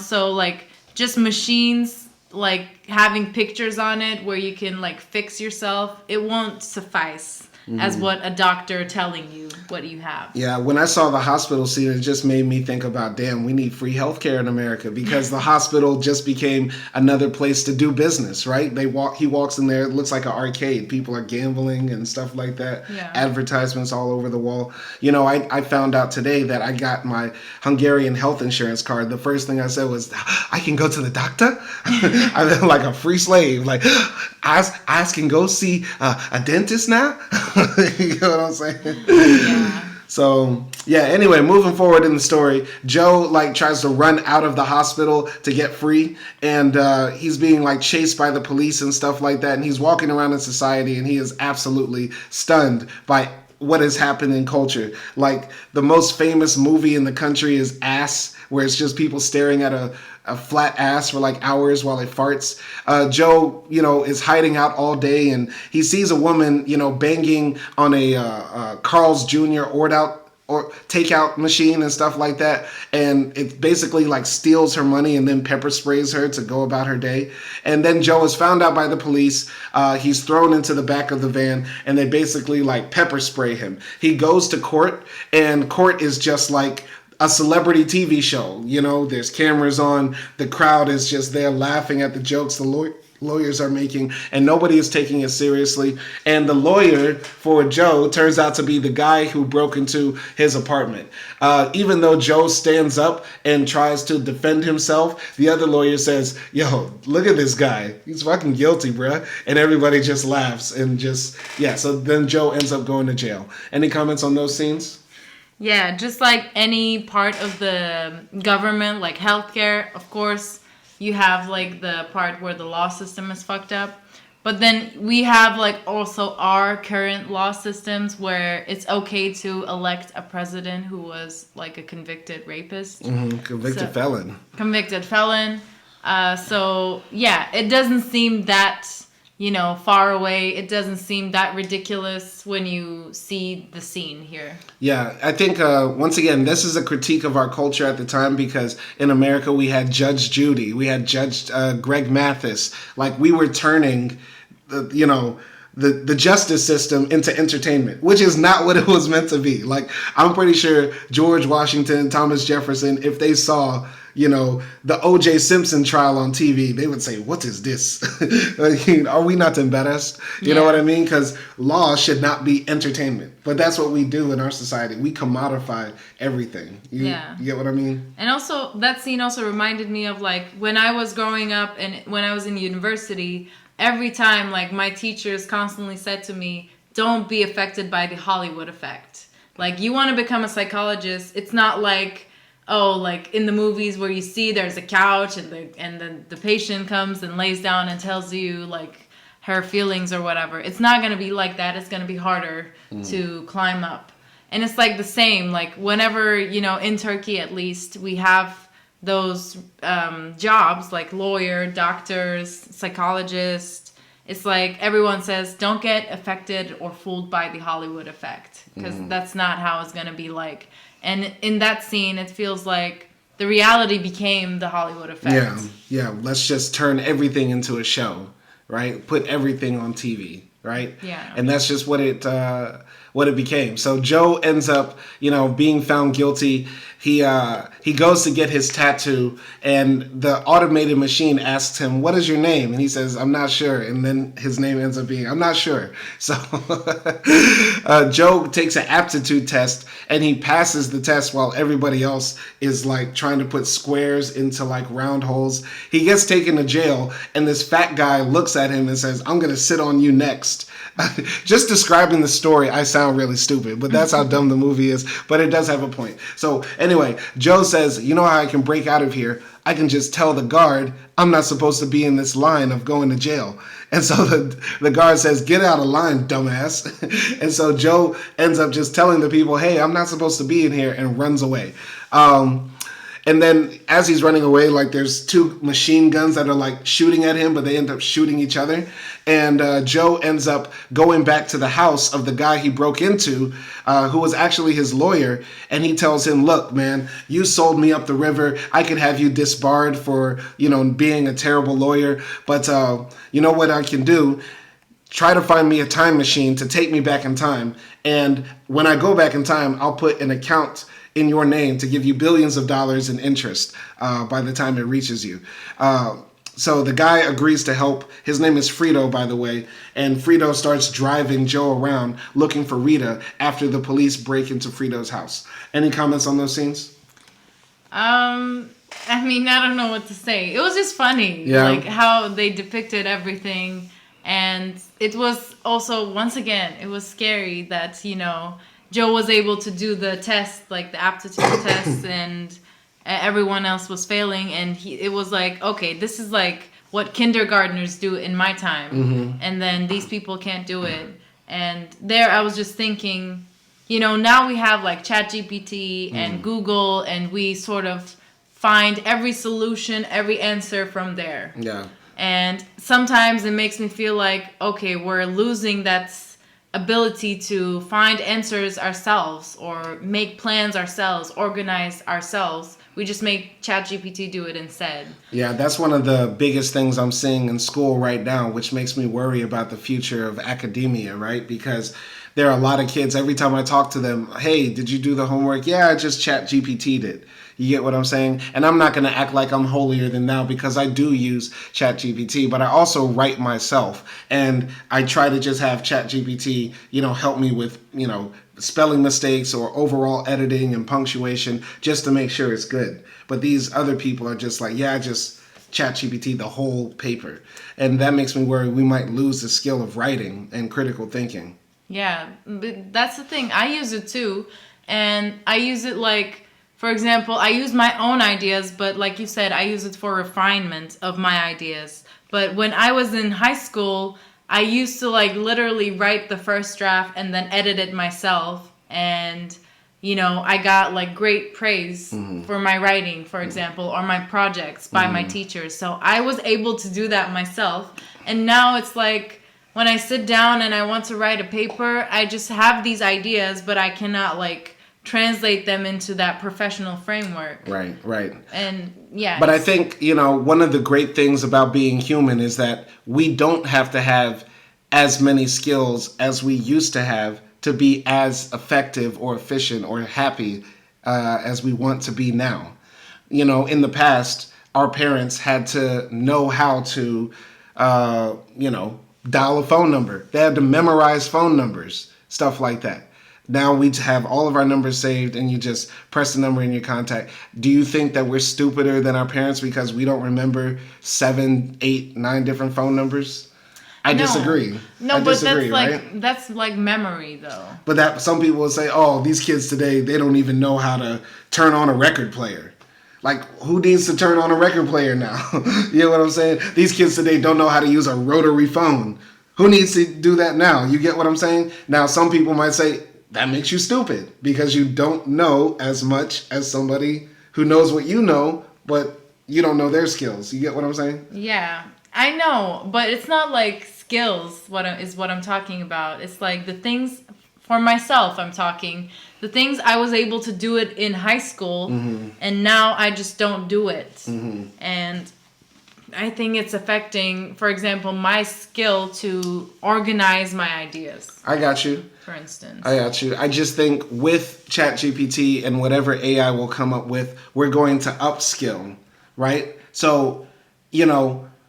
So, like, just machines, like, having pictures on it where you can, like, fix yourself, it won't suffice as what a doctor telling you what you have. Yeah, when I saw the hospital scene, it just made me think about, damn, we need free healthcare in America, because the hospital just became another place to do business, right? He walks in there, it looks like an arcade. People are gambling and stuff like that. Yeah. Advertisements all over the wall. I found out today that I got my Hungarian health insurance card. The first thing I said was, I can go to the doctor? I'm like a free slave. Like, I can go see a dentist now? You know what I'm saying? Yeah. So, anyway, moving forward in the story, Joe, like, tries to run out of the hospital to get free, and he's being, like, chased by the police and stuff like that, and he's walking around in society, and he is absolutely stunned by what has happened in culture. Like, the most famous movie in the country is Ass, where it's just people staring at a flat ass for like hours while it farts. Joe, is hiding out all day, and he sees a woman, banging on a Carl's Jr. or takeout machine and stuff like that, and it basically like steals her money and then pepper sprays her to go about her day. And then Joe is found out by the police. He's thrown into the back of the van, and they basically like pepper spray him. He goes to court, and court is just like a celebrity TV show. You know, there's cameras on, the crowd is just there laughing at the jokes the lawyers are making, and nobody is taking it seriously. And the lawyer for Joe turns out to be the guy who broke into his apartment. Even though Joe stands up and tries to defend himself, the other lawyer says, yo, look at this guy. He's fucking guilty, bruh. And everybody just laughs and just, yeah. So then Joe ends up going to jail. Any comments on those scenes? Yeah, just like any part of the government, like healthcare, of course, you have like the part where the law system is fucked up. But then we have like also our current law systems where it's okay to elect a president who was like a convicted rapist. Convicted felon. Convicted felon. So yeah, it doesn't seem that, far away. It doesn't seem that ridiculous when you see the scene here. Yeah, I think, once again, this is a critique of our culture at the time, because in America we had Judge Judy, we had Judge Greg Mathis. Like, we were turning, the justice system into entertainment, which is not what it was meant to be. Like, I'm pretty sure George Washington, Thomas Jefferson, if they saw, the O.J. Simpson trial on TV, they would say, what is this? Are we not embarrassed? You know what I mean? Because law should not be entertainment. But that's what we do in our society. We commodify everything. You get what I mean? And also, that scene also reminded me of, like, when I was growing up and when I was in university, every time, like, my teachers constantly said to me, don't be affected by the Hollywood effect. Like, you want to become a psychologist, it's not like, like in the movies where you see there's a couch and then the patient comes and lays down and tells you like her feelings or whatever. It's not going to be like that. It's going to be harder to climb up. And it's like the same, like whenever, in Turkey at least, we have those jobs like lawyer, doctors, psychologist. It's like everyone says, don't get affected or fooled by the Hollywood effect, because that's not how it's going to be like. And in that scene, it feels like the reality became the Hollywood effect. Yeah. Let's just turn everything into a show, right? Put everything on TV, right? Yeah. And that's just what it became. So Joe ends up, being found guilty. He goes to get his tattoo, and the automated machine asks him, "What is your name?" And he says, "I'm not sure." And then his name ends up being, "I'm not sure." So Joe takes an aptitude test, and he passes the test while everybody else is like trying to put squares into like round holes. He gets taken to jail, and this fat guy looks at him and says, "I'm gonna sit on you next." Just describing the story, I sound really stupid, but that's how dumb the movie is. But it does have a point. So anyway, Joe says, "You know how I can break out of here? I can just tell the guard I'm not supposed to be in this line of going to jail." And so the guard says, "Get out of line, dumbass." And so Joe ends up just telling the people, "Hey, I'm not supposed to be in here," and runs away. And then as he's running away, like there's two machine guns that are like shooting at him, but they end up shooting each other. And Joe ends up going back to the house of the guy he broke into, who was actually his lawyer. And he tells him, "Look, man, you sold me up the river. I could have you disbarred for, being a terrible lawyer. But you know what I can do? Try to find me a time machine to take me back in time. And when I go back in time, I'll put an account in your name to give you billions of dollars in interest by the time it reaches you." So the guy agrees to help. His name is Frito, by the way. And Frito starts driving Joe around looking for Rita after the police break into Frito's house. Any comments on those scenes? I mean, I don't know what to say. It was just funny. Yeah. Like how they depicted everything. And it was also, once again, it was scary that, Joe was able to do the test, like the aptitude test, and everyone else was failing. And it was like, okay, this is like what kindergartners do in my time. And then these people can't do it. And there I was just thinking, now we have like ChatGPT and Google, and we sort of find every solution, every answer from there. Yeah. And sometimes it makes me feel like, okay, we're losing that ability to find answers ourselves or make plans ourselves, organize ourselves. We just make ChatGPT do it instead. Yeah, that's one of the biggest things I'm seeing in school right now, which makes me worry about the future of academia, right? Because There are a lot of kids, every time I talk to them, hey, did you do the homework? Yeah, I just chat GPT'd it. You get what I'm saying? And I'm not going to act like I'm holier than thou because I do use ChatGPT, but I also write myself. And I try to just have ChatGPT, help me with, spelling mistakes or overall editing and punctuation just to make sure it's good. But these other people are just like, yeah, just ChatGPT the whole paper. And that makes me worry we might lose the skill of writing and critical thinking. Yeah, but that's the thing. I use it too. And I use it for example, I use my own ideas, but like you said, I use it for refinement of my ideas. But when I was in high school, I used to literally write the first draft and then edit it myself. And, I got great praise for my writing, for example, or my projects by my teachers. So I was able to do that myself. And now it's when I sit down and I want to write a paper, I just have these ideas, but I cannot translate them into that professional framework. Right. And yeah. But I think, one of the great things about being human is that we don't have to have as many skills as we used to have to be as effective or efficient or happy as we want to be now. In the past, our parents had to know how to, dial a phone number. They had to memorize phone numbers, stuff like that. Now we have all of our numbers saved and you just press the number in your contact. Do you think that we're stupider than our parents because we don't remember 7, 8, 9 different phone numbers? I disagree. No, but that's right? that's memory though. But that some people will say, oh, these kids today, they don't even know how to turn on a record player. Who needs to turn on a record player now? You know what I'm saying? These kids today don't know how to use a rotary phone. Who needs to do that now? You get what I'm saying? Now, some people might say, that makes you stupid because you don't know as much as somebody who knows what you know, but you don't know their skills. You get what I'm saying? Yeah, I know, but it's not skills what I'm talking about. It's the things for myself I'm talking. The things I was able to do it in high school, and now I just don't do it. And I think it's affecting, for example, my skill to organize my ideas. I got you. For instance. I got you. I just think with ChatGPT and whatever AI will come up with, we're going to upskill, right? So,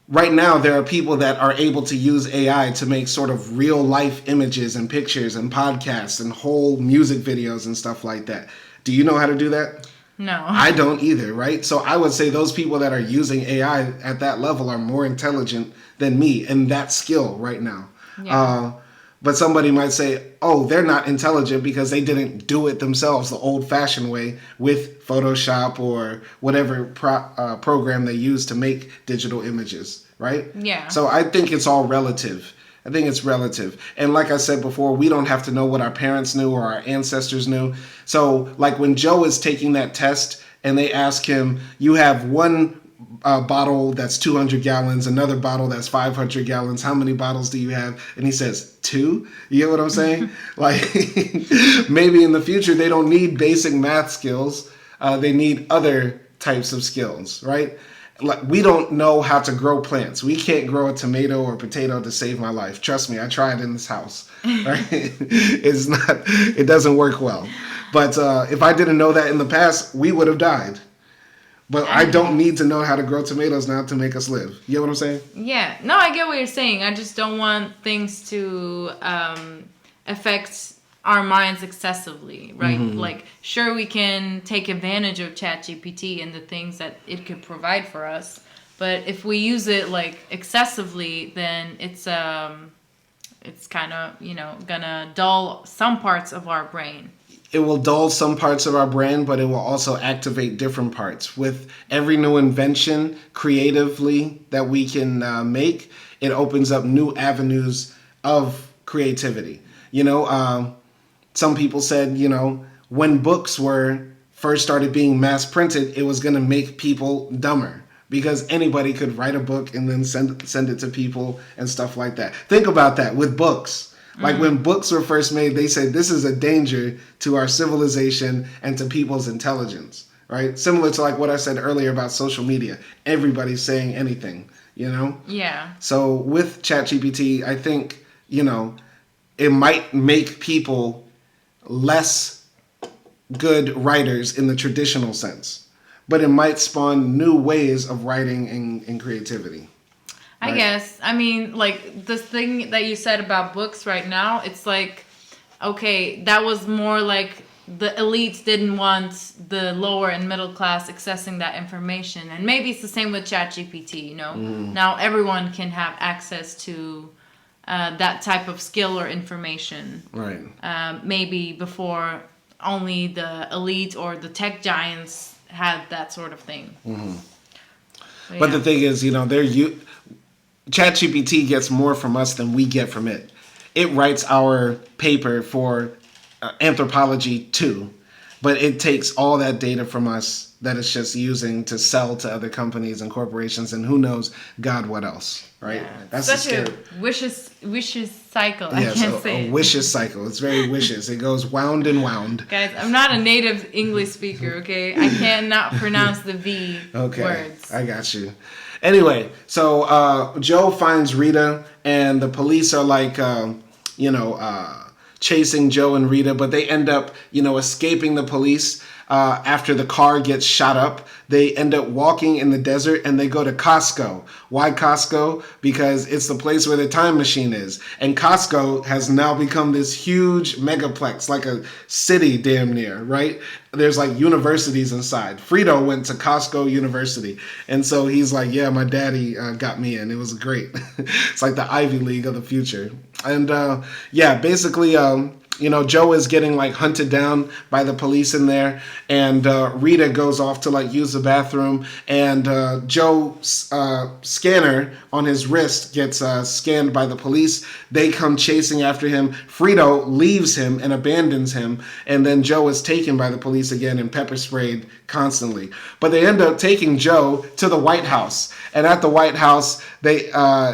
right now there are people that are able to use AI to make sort of real life images and pictures and podcasts and whole music videos and stuff like that. Do you know how to do that? No. I don't either, right? So I would say those people that are using AI at that level are more intelligent than me in that skill right now. Yeah. But somebody might say, oh, they're not intelligent because they didn't do it themselves the old-fashioned way with Photoshop or whatever program they use to make digital images, right? Yeah. So I think it's all relative. I think it's relative. And like I said before, we don't have to know what our parents knew or our ancestors knew. So when Joe is taking that test and they ask him, you have one bottle that's 200 gallons, another bottle that's 500 gallons. How many bottles do you have? And he says, 2. You get what I'm saying? Maybe in the future they don't need basic math skills. They need other types of skills, right? We don't know how to grow plants. We can't grow a tomato or potato to save my life. Trust me, I tried in this house. Right? It doesn't work well. But if I didn't know that in the past, we would have died. But I don't need to know how to grow tomatoes now to make us live. You get what I'm saying? Yeah. No, I get what you're saying. I just don't want things to affect our minds excessively, right? Sure, we can take advantage of ChatGPT and the things that it could provide for us. But if we use it excessively, then it's kind of, gonna dull some parts of our brain. It will dull some parts of our brain, but it will also activate different parts. With every new invention creatively that we can make, it opens up new avenues of creativity. Some people said, when books were first started being mass printed, it was going to make people dumber because anybody could write a book and then send it to people and stuff like that. Think about that with books. When books were first made, they said this is a danger to our civilization and to people's intelligence, right? Similar to what I said earlier about social media. Everybody's saying anything, Yeah. So with ChatGPT, I think, it might make people less good writers in the traditional sense, but it might spawn new ways of writing and creativity. I guess. I mean, like, the thing that you said about books right now, it's like, okay, that was more like the elites didn't want the lower and middle class accessing that information. And maybe it's the same with ChatGPT, you know? Now everyone can have access to that type of skill or information. Right. Maybe before only the elite or the tech giants had that sort of thing. But the thing is, you know, ChatGPT gets more from us than we get from it. It writes our paper for anthropology too, but it takes all that data from us that it's just using to sell to other companies and corporations and who knows God what else, right? Yeah, that's such a vicious cycle. I can't say a vicious cycle. It's very vicious. It goes wound and wound. Guys, I'm not a native English speaker, okay? I cannot pronounce the V words. I got you. Anyway, so Joe finds Rita and the police are like, chasing Joe and Rita, but they end up, escaping the police after the car gets shot up. They end up walking in the desert and they go to Costco. Why Costco? Because it's the place where the time machine is. And Costco has now become this huge megaplex, like a city damn near, right? There's like universities inside. Frito went to Costco University. And so he's like, yeah, my daddy got me in. It was great. It's like the Ivy League of the future. And basically, Joe is getting like hunted down by the police in there, and Rita goes off to like use the bathroom, and Joe's scanner on his wrist gets scanned by the police. They come chasing after him. Frito leaves him and abandons him, and then Joe is taken by the police again and pepper sprayed constantly. But they end up taking Joe to the White House, and at the White House,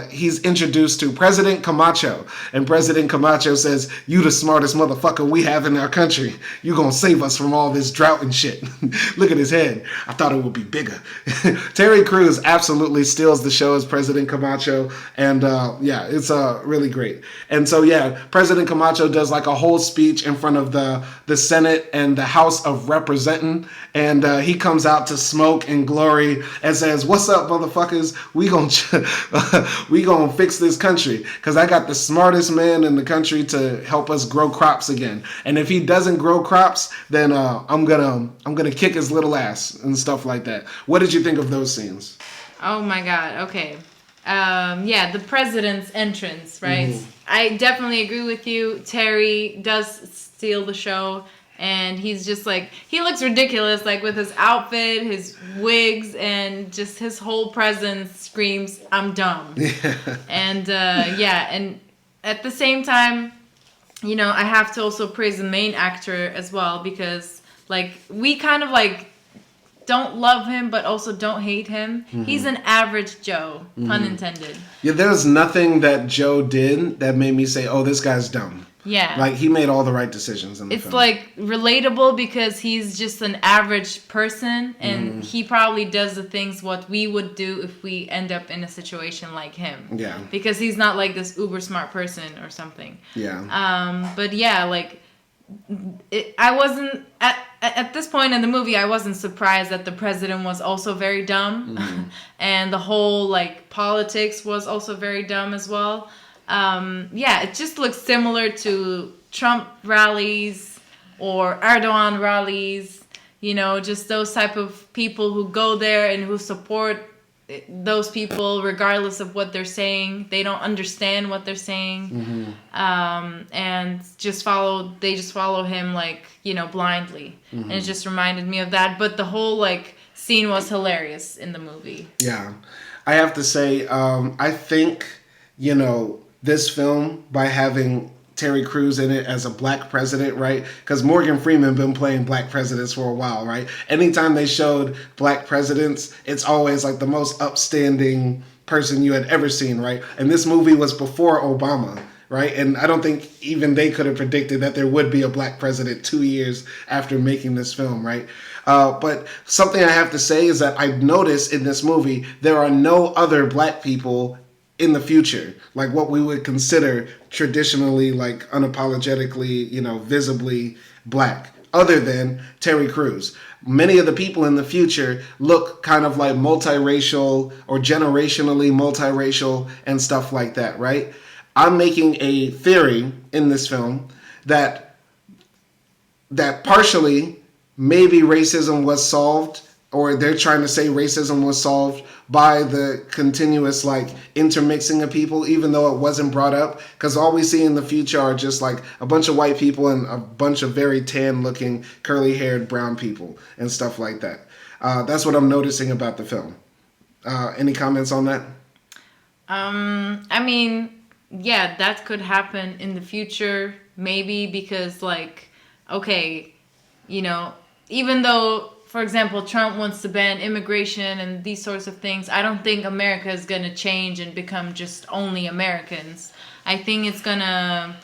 he's introduced to President Camacho, and President Camacho says, "You the smartest motherfucker we have in our country. You gonna save us from all this drought and shit." Look at his head. I thought it would be bigger. Terry Crews absolutely steals the show as President Camacho, and it's really great. And so President Camacho does like a whole speech in front of the Senate and the House of Representing, and he comes out to smoke and glory and says, "What's up, motherfuckers? We gonna fix this country because I got the smartest man in the country to help us grow crops again. And if he doesn't grow crops, then I'm gonna kick his little ass," and stuff like that. What did you think of those scenes? Oh my God. Okay. The president's entrance, right? I definitely agree with you. Terry does steal the show. And he's just like, he looks ridiculous, like with his outfit, his wigs, and just his whole presence screams, "I'm dumb." And and at the same time, I have to also praise the main actor as well, because like we kind of like don't love him, but also don't hate him. He's an average Joe, pun intended. Yeah, there's nothing that Joe did that made me say, "Oh, this guy's dumb." Yeah. Like, he made all the right decisions in the film. It's, like, relatable because he's just an average person, and he probably does the things what we would do if we end up in a situation like him. Yeah. Because he's not, like, this uber-smart person or something. Yeah. But, yeah, like, I wasn't... At this point in the movie, I wasn't surprised that the president was also very dumb. And the whole, like, politics was also very dumb as well. It just looks similar to Trump rallies or Erdogan rallies, just those type of people who go there and who support those people regardless of what they're saying. They don't understand what they're saying, and just follow him like, blindly. And it just reminded me of that. But the whole like scene was hilarious in the movie. Yeah, I have to say, I think, this film, by having Terry Crews in it as a black president, right? Because Morgan Freeman been playing black presidents for a while, right? Anytime they showed black presidents, it's always like the most upstanding person you had ever seen, right? And this movie was before Obama, right? And I don't think even they could have predicted that there would be a black president 2 years after making this film, right? But something I have to say is that I've noticed in this movie, there are no other black people in the future, like what we would consider traditionally, like unapologetically, visibly black, other than Terry Crews. Many of the people in the future look kind of like multiracial or generationally multiracial and stuff like that, right? I'm making a theory in this film that partially maybe racism was solved, or they're trying to say racism was solved by the continuous like intermixing of people, even though it wasn't brought up, because all we see in the future are just like a bunch of white people and a bunch of very tan looking curly haired brown people and stuff like that. That's what I'm noticing about the film. Any comments on that? I mean, yeah, that could happen in the future, maybe, because like, okay, even though, for example, Trump wants to ban immigration and these sorts of things, I don't think America is going to change and become just only Americans. I think it's going to,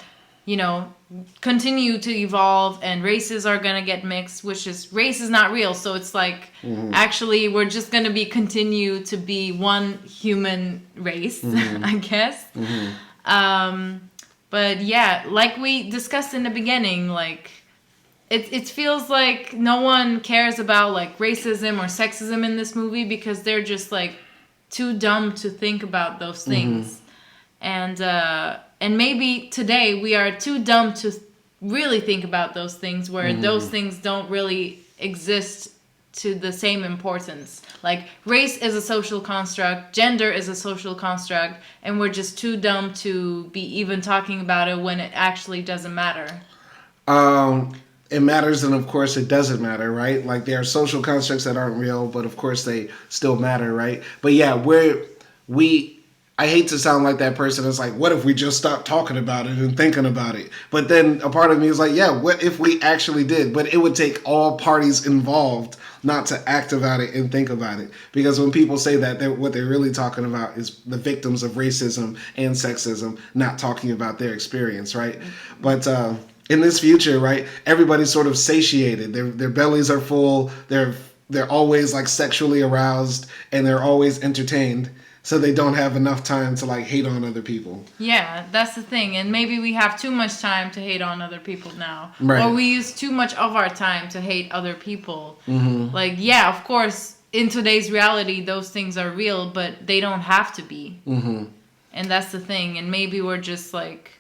continue to evolve, and races are going to get mixed, race is not real. So it's like, actually, we're just going to continue to be one human race, I guess. But yeah, like we discussed in the beginning, like, it feels like no one cares about like racism or sexism in this movie because they're just like too dumb to think about those things. And maybe today we are too dumb to really think about those things, where those things don't really exist to the same importance. Like, race is a social construct, gender is a social construct, and we're just too dumb to be even talking about it when it actually doesn't matter. It matters, and of course it doesn't matter, right? Like, there are social constructs that aren't real, but of course they still matter, right? But yeah, I hate to sound like that person that's like, what if we just stopped talking about it and thinking about it? But then a part of me is like, yeah, what if we actually did? But it would take all parties involved not to act about it and think about it. Because when people say that, what they're really talking about is the victims of racism and sexism, not talking about their experience, right? But in this future, right, everybody's sort of satiated. Their bellies are full. They're always like sexually aroused, and they're always entertained. So they don't have enough time to like hate on other people. Yeah, that's the thing. And maybe we have too much time to hate on other people now. Right. Or we use too much of our time to hate other people. Like, yeah, of course, in today's reality, those things are real, but they don't have to be. And that's the thing. And maybe we're just like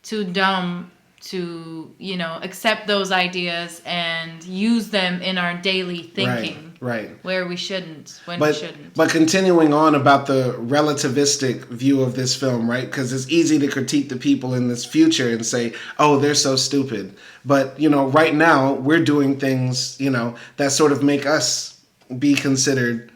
too dumb to, accept those ideas and use them in our daily thinking. Right. Where we shouldn't, we shouldn't. But continuing on about the relativistic view of this film, right? Because it's easy to critique the people in this future and say, oh, they're so stupid. But, right now we're doing things, that sort of make us be considered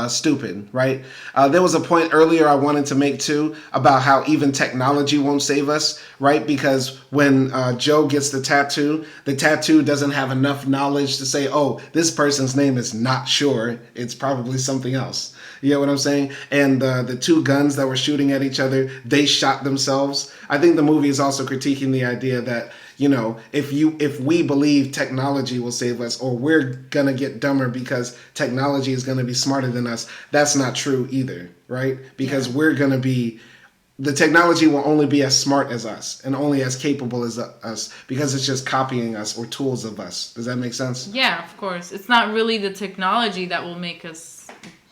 stupid, right? There was a point earlier I wanted to make too about how even technology won't save us, right? Because when Joe gets the tattoo doesn't have enough knowledge to say, oh, this person's name is not sure. It's probably something else. You know what I'm saying? And the two guns that were shooting at each other, they shot themselves. I think the movie is also critiquing the idea that, if we believe technology will save us, or we're gonna get dumber because technology is gonna be smarter than us, that's not true either, right? Because the technology will only be as smart as us and only as capable as us, because it's just copying us or tools of us. Does that make sense? Yeah, of course. It's not really the technology that will make us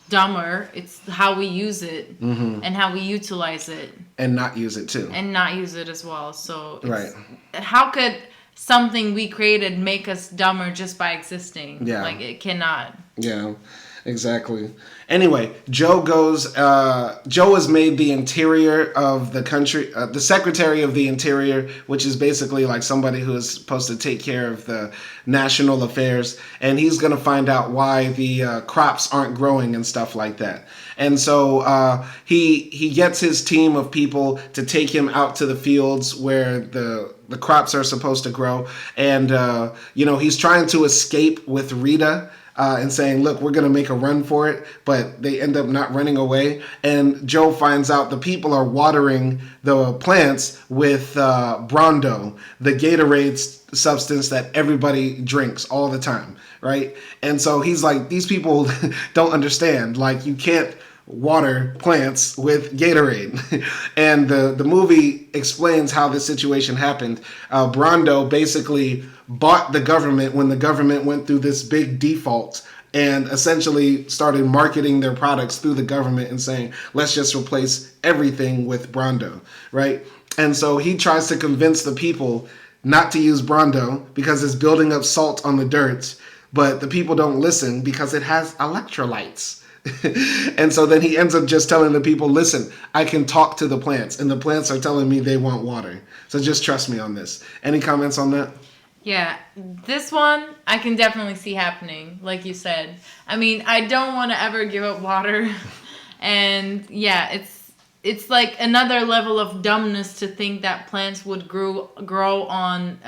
dumber. It's how we use it and how we utilize it. And not use it too. And not use it as well. So right. How could something we created make us dumber just by existing? Yeah. Like, it cannot. Yeah, exactly. Anyway, Joe is made the interior of the country, the secretary of the interior, which is basically like somebody who is supposed to take care of the national affairs. And he's going to find out why the crops aren't growing and stuff like that. And so he gets his team of people to take him out to the fields where the crops are supposed to grow. And, he's trying to escape with Rita. And saying, look, we're going to make a run for it, but they end up not running away. And Joe finds out the people are watering the plants with Brondo, the Gatorade substance that everybody drinks all the time, right? And so he's like, these people don't understand. Like, you can't water plants with Gatorade. And the movie explains how this situation happened. Brando basically bought the government when the government went through this big default and essentially started marketing their products through the government and saying, let's just replace everything with Brando, right? And so he tries to convince the people not to use Brando because it's building up salt on the dirt, but the people don't listen because it has electrolytes. And so then he ends up just telling the people, listen, I can talk to the plants, and the plants are telling me they want water. So just trust me on this. Any comments on that? Yeah, this one I can definitely see happening, like you said. I mean, I don't want to ever give up water. And yeah, it's like another level of dumbness to think that plants would grow on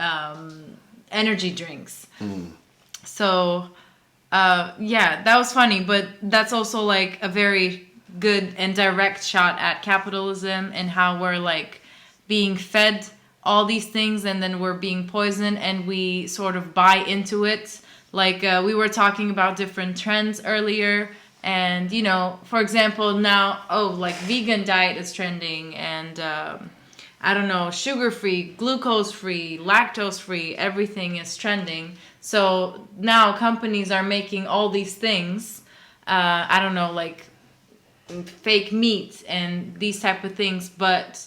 energy drinks. So yeah, that was funny, but that's also like a very good and direct shot at capitalism and how we're like being fed all these things and then we're being poisoned and we sort of buy into it. Like we were talking about different trends earlier, and you know, for example, now like vegan diet is trending, and I don't know, sugar-free, glucose-free, lactose-free, everything is trending. So now companies are making all these things, I don't know, like fake meat and these type of things, but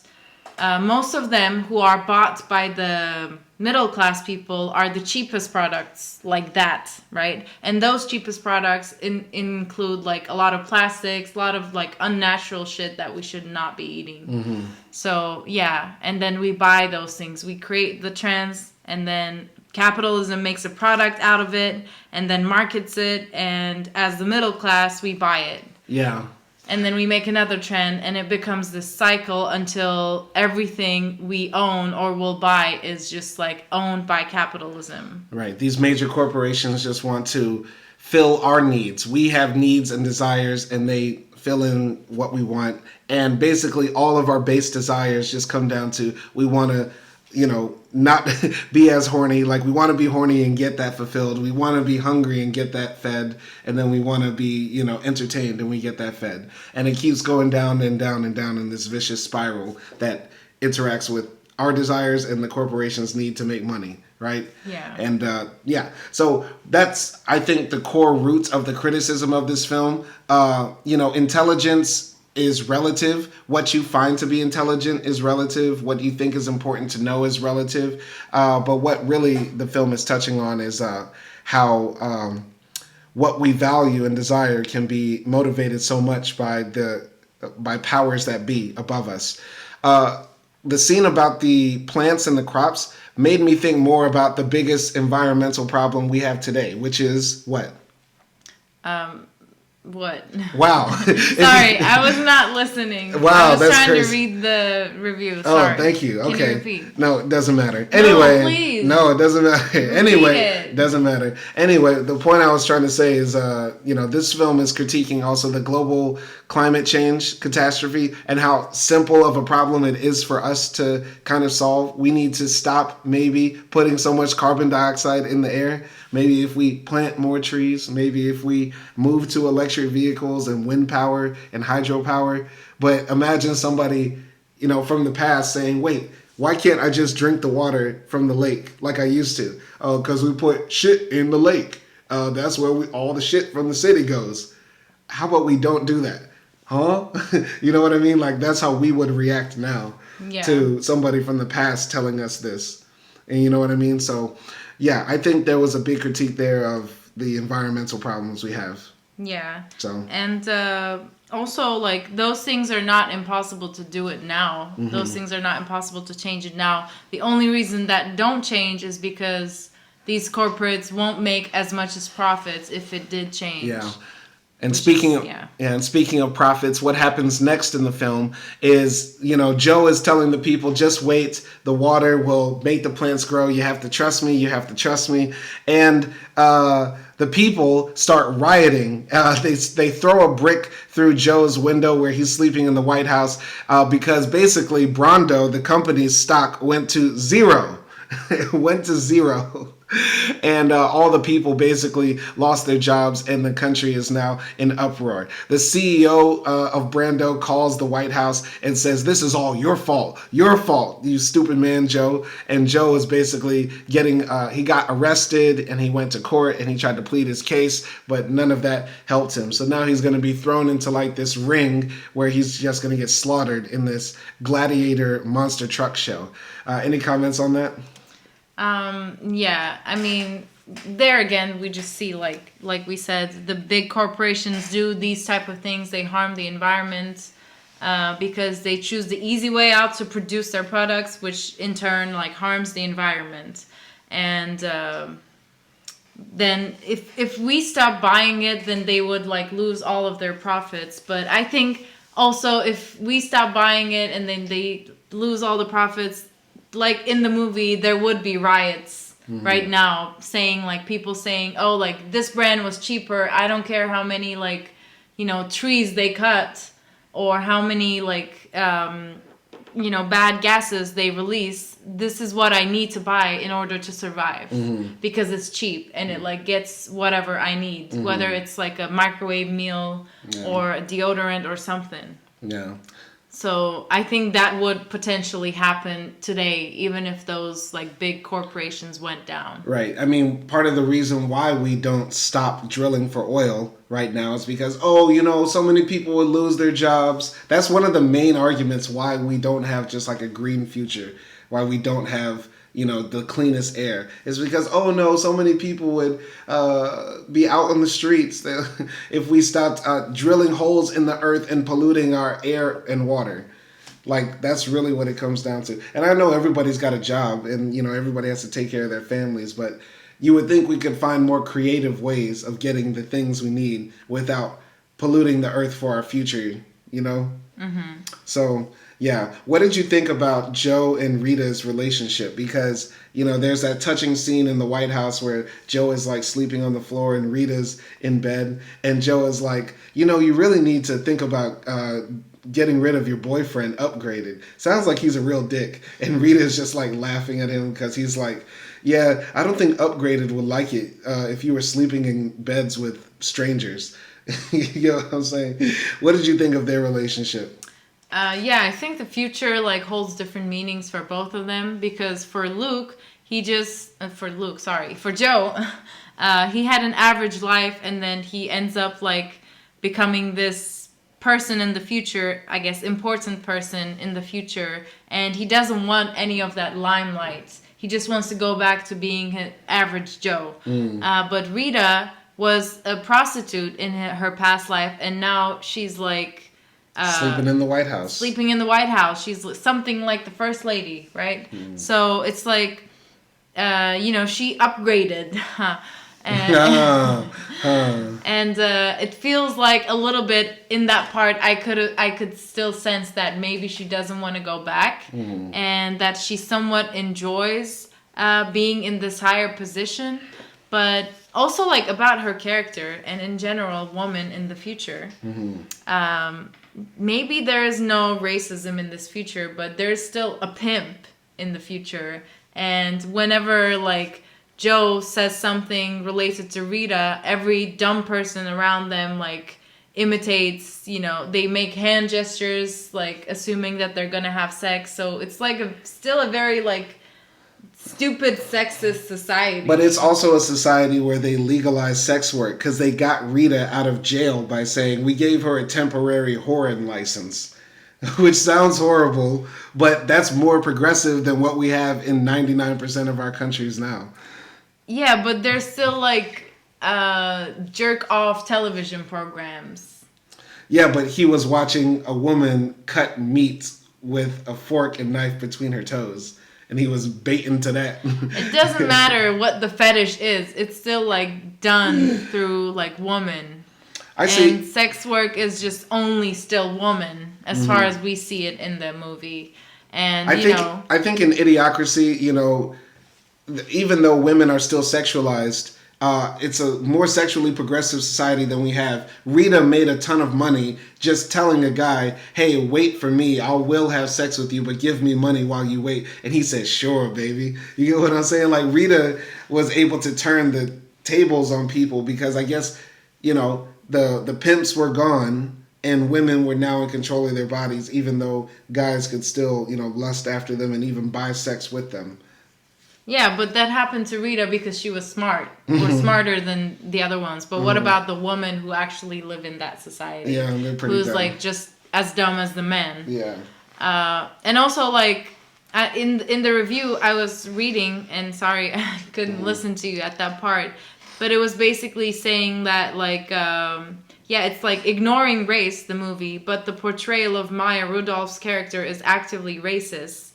most of them who are bought by the middle class people are the cheapest products like that, right? And those cheapest products include like a lot of plastics, a lot of like unnatural shit that we should not be eating. So yeah, and then we buy those things. We create the trends, and then capitalism makes a product out of it and then markets it, and as the middle class we buy it. Yeah. And then we make another trend, and it becomes this cycle until everything we own or will buy is just like owned by capitalism. Right. These major corporations just want to fill our needs. We have needs and desires, and they fill in what we want. And basically all of our base desires just come down to, we want to, you know, not be as horny. Like, we want to be horny and get that fulfilled. We want to be hungry and get that fed. And then we want to be, you know, entertained and we get that fed. And it keeps going down and down and down in this vicious spiral that interacts with our desires and the corporations need to make money, right? Yeah. And yeah, so that's, I think, the core roots of the criticism of this film. You know, intelligence is relative. What you find to be intelligent is relative. What you think is important to know is relative. But what really the film is touching on is how what we value and desire can be motivated so much by powers that be above us. The scene about the plants and the crops made me think more about the biggest environmental problem we have today, which is what? What? Wow. Sorry, I was not listening. Wow, I was that's trying crazy. To read the review. Sorry. Oh, thank you. Okay. Can you repeat? No, it doesn't matter. Anyway, no, please. No, it doesn't matter. Anyway, it doesn't matter. Anyway, the point I was trying to say is, you know, this film is critiquing also the global climate change catastrophe and how simple of a problem it is for us to kind of solve. We need to stop maybe putting so much carbon dioxide in the air. Maybe if we plant more trees, maybe if we move to electric vehicles and wind power and hydropower. But imagine somebody, you know, from the past saying, wait, why can't I just drink the water from the lake like I used to? Oh, because we put shit in the lake. That's where all the shit from the city goes. How about we don't do that? Huh? You know what I mean? Like, that's how we would react now to somebody from the past telling us this. And you know what I mean? So, yeah, I think there was a big critique there of the environmental problems we have. Yeah. So. And also, like, those things are not impossible to do it now. Mm-hmm. Those things are not impossible to change it now. The only reason that don't change is because these corporates won't make as much as profits if it did change. Yeah. And speaking of profits, what happens next in the film is, you know, Joe is telling the people, just wait, the water will make the plants grow. You have to trust me. You have to trust me. And the people start rioting. They throw a brick through Joe's window where he's sleeping in the White House because basically Brando, the company's stock, went to zero. It went to zero. And all the people basically lost their jobs, and the country is now in uproar. The CEO of Brando calls the White House and says, "This is all your fault, you stupid man, Joe." And Joe is basically he got arrested, and he went to court, and he tried to plead his case, but none of that helped him. So now he's going to be thrown into like this ring where he's just going to get slaughtered in this gladiator monster truck show. Any comments on that? Yeah, I mean, there again, we just see like we said, the big corporations do these type of things. They harm the environment because they choose the easy way out to produce their products, which in turn like harms the environment. And then if we stop buying it, then they would like lose all of their profits. But I think also if we stop buying it and then they lose all the profits, like in the movie, there would be riots right now people saying, oh, like this brand was cheaper. I don't care how many like, trees they cut or how many like, bad gases they release. This is what I need to buy in order to survive because it's cheap and it like gets whatever I need, whether it's like a microwave meal or a deodorant or something. Yeah. So I think that would potentially happen today, even if those like big corporations went down. Right. I mean, part of the reason why we don't stop drilling for oil right now is because, so many people would lose their jobs. That's one of the main arguments why we don't have just like a green future, why we don't have, the cleanest air, is because, so many people would be out on the streets if we stopped drilling holes in the earth and polluting our air and water. Like, that's really what it comes down to. And I know everybody's got a job and, everybody has to take care of their families, but you would think we could find more creative ways of getting the things we need without polluting the earth for our future, So, yeah. What did you think about Joe and Rita's relationship? Because, there's that touching scene in the White House where Joe is like sleeping on the floor and Rita's in bed. And Joe is like, you really need to think about getting rid of your boyfriend, Upgraded. Sounds like he's a real dick. And Rita is just like laughing at him because he's like, yeah, I don't think Upgraded would like it if you were sleeping in beds with strangers. You know what I'm saying? What did you think of their relationship? I think the future like holds different meanings for both of them because for Joe, he had an average life and then he ends up like becoming this person in the future, I guess important person in the future, and he doesn't want any of that limelight. He just wants to go back to being an average Joe. But Rita was a prostitute in her past life and now she's like sleeping in the White House. She's something like the first lady, right? So it's like, she upgraded. And it feels like a little bit in that part, I could still sense that maybe she doesn't want to go back and that she somewhat enjoys being in this higher position. But also like about her character and in general, woman in the future. Maybe there is no racism in this future, but there's still a pimp in the future. And whenever like Joe says something related to Rita, every dumb person around them like imitates, they make hand gestures, like assuming that they're gonna have sex. So it's like still a very like stupid sexist society. But it's also a society where they legalize sex work because they got Rita out of jail by saying we gave her a temporary whoring license, which sounds horrible, but that's more progressive than what we have in 99% of our countries now. Yeah, but there's still like jerk off television programs. Yeah, but he was watching a woman cut meat with a fork and knife between her toes. And he was baiting to that. It doesn't matter what the fetish is. It's still like done through like woman. And sex work is just only still woman as far as we see it in the movie. And I think in Idiocracy, even though women are still sexualized, it's a more sexually progressive society than we have. Rita made a ton of money just telling a guy, hey, wait for me. I will have sex with you, but give me money while you wait. And he said, sure, baby. You get what I'm saying? Like, Rita was able to turn the tables on people because I guess, the pimps were gone and women were now in control of their bodies, even though guys could still, lust after them and even buy sex with them. Yeah, but that happened to Rita because she was smart, or smarter than the other ones. But what about the woman who actually lived in that society? Yeah, they're pretty who's dumb. like just as dumb as the men. Yeah. And also like in the review I was reading, and sorry I couldn't listen to you at that part, but it was basically saying that like it's like ignoring race, the movie, but the portrayal of Maya Rudolph's character is actively racist.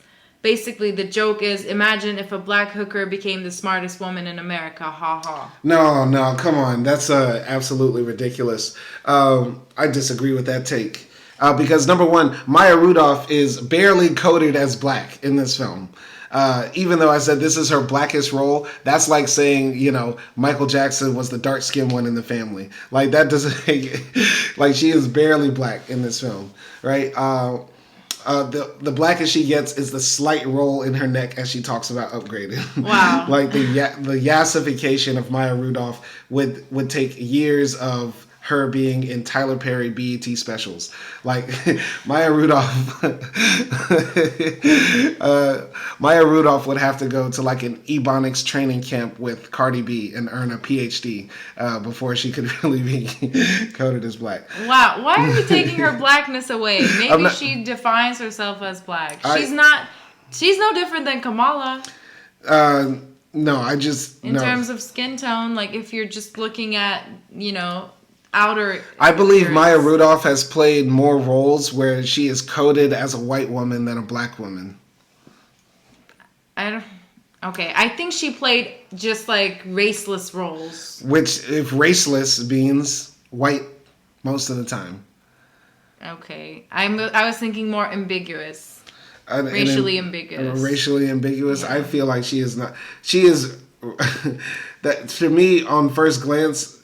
Basically, the joke is, imagine if a black hooker became the smartest woman in America. Ha ha. No, come on. That's absolutely ridiculous. I disagree with that take. Because, number one, Maya Rudolph is barely coded as black in this film. Even though I said this is her blackest role, that's like saying, Michael Jackson was the dark-skinned one in the family. Like, that doesn't... like, she is barely black in this film, right? The blackest she gets is the slight roll in her neck as she talks about upgrading. Wow. Like the yassification of Maya Rudolph would take years of her being in Tyler Perry BET specials. Like Maya Rudolph would have to go to like an Ebonics training camp with Cardi B and earn a PhD before she could really be coded as black. Wow, why are you taking her blackness away? Maybe she defines herself as black. She's no different than Kamala. No, I just... In terms of skin tone, like if you're just looking at, outer... I believe Maya Rudolph has played more roles where she is coded as a white woman than a black woman. Okay, I think she played just like raceless roles. Which, if raceless, means white most of the time. Okay, I was thinking more ambiguous. Racially ambiguous. Racially ambiguous. Yeah. I feel like she is not. She is... that to me, on first glance...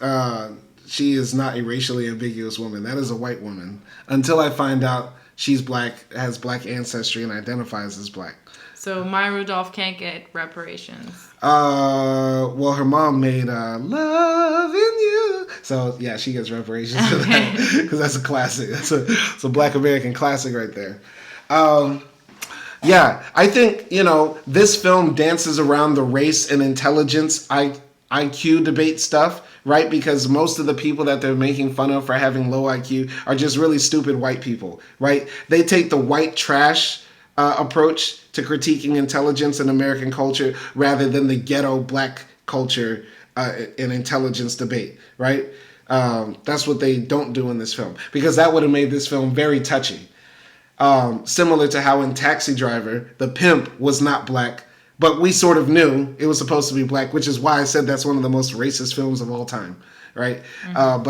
she is not a racially ambiguous woman. That is a white woman. Until I find out she's black, has black ancestry, and identifies as black. So Maya Rudolph can't get reparations. Well, her mom made "Love in You," so yeah, she gets reparations for that because that's a classic. It's a Black American classic right there. Yeah, I think this film dances around the race and intelligence IQ debate stuff. Right? Because most of the people that they're making fun of for having low IQ are just really stupid white people, right? They take the white trash approach to critiquing intelligence in American culture rather than the ghetto black culture and intelligence debate, right? That's what they don't do in this film because that would have made this film very touchy. Similar to how in Taxi Driver, the pimp was not black, but we sort of knew it was supposed to be black, which is why I said that's one of the most racist films of all time, right? Mm-hmm.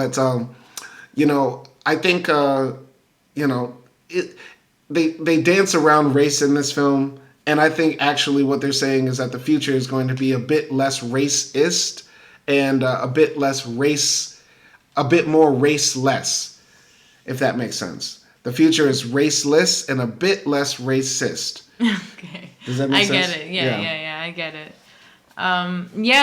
I think, they dance around race in this film, and I think actually what they're saying is that the future is going to be a bit less racist and a bit more raceless, if that makes sense. The future is raceless and a bit less racist. Okay. Does that make sense? I get it. Yeah, I get it.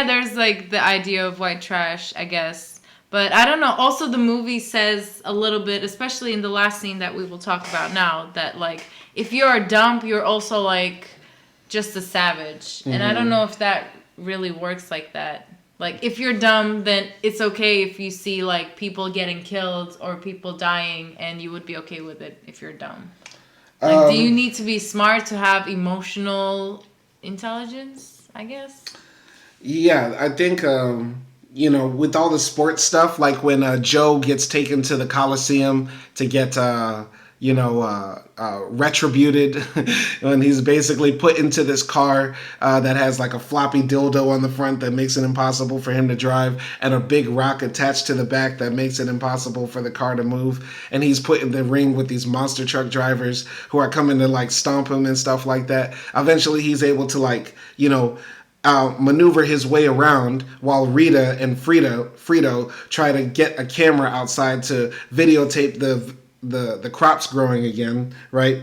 There's like the idea of white trash, I guess. But I don't know. Also, the movie says a little bit, especially in the last scene that we will talk about now, that like if you're a dump, you're also like just a savage. Mm-hmm. And I don't know if that really works like that. Like if you're dumb, then it's okay if you see like people getting killed or people dying, and you would be okay with it if you're dumb. Like, do you need to be smart to have emotional intelligence, I guess? Yeah, I think, with all the sports stuff, like when Joe gets taken to the Coliseum to get, retributed, when he's basically put into this car that has like a floppy dildo on the front that makes it impossible for him to drive, and a big rock attached to the back that makes it impossible for the car to move, and he's put in the ring with these monster truck drivers who are coming to like stomp him and stuff like that. Eventually he's able to maneuver his way around while Rita and Frito try to get a camera outside to videotape the crops growing again, right?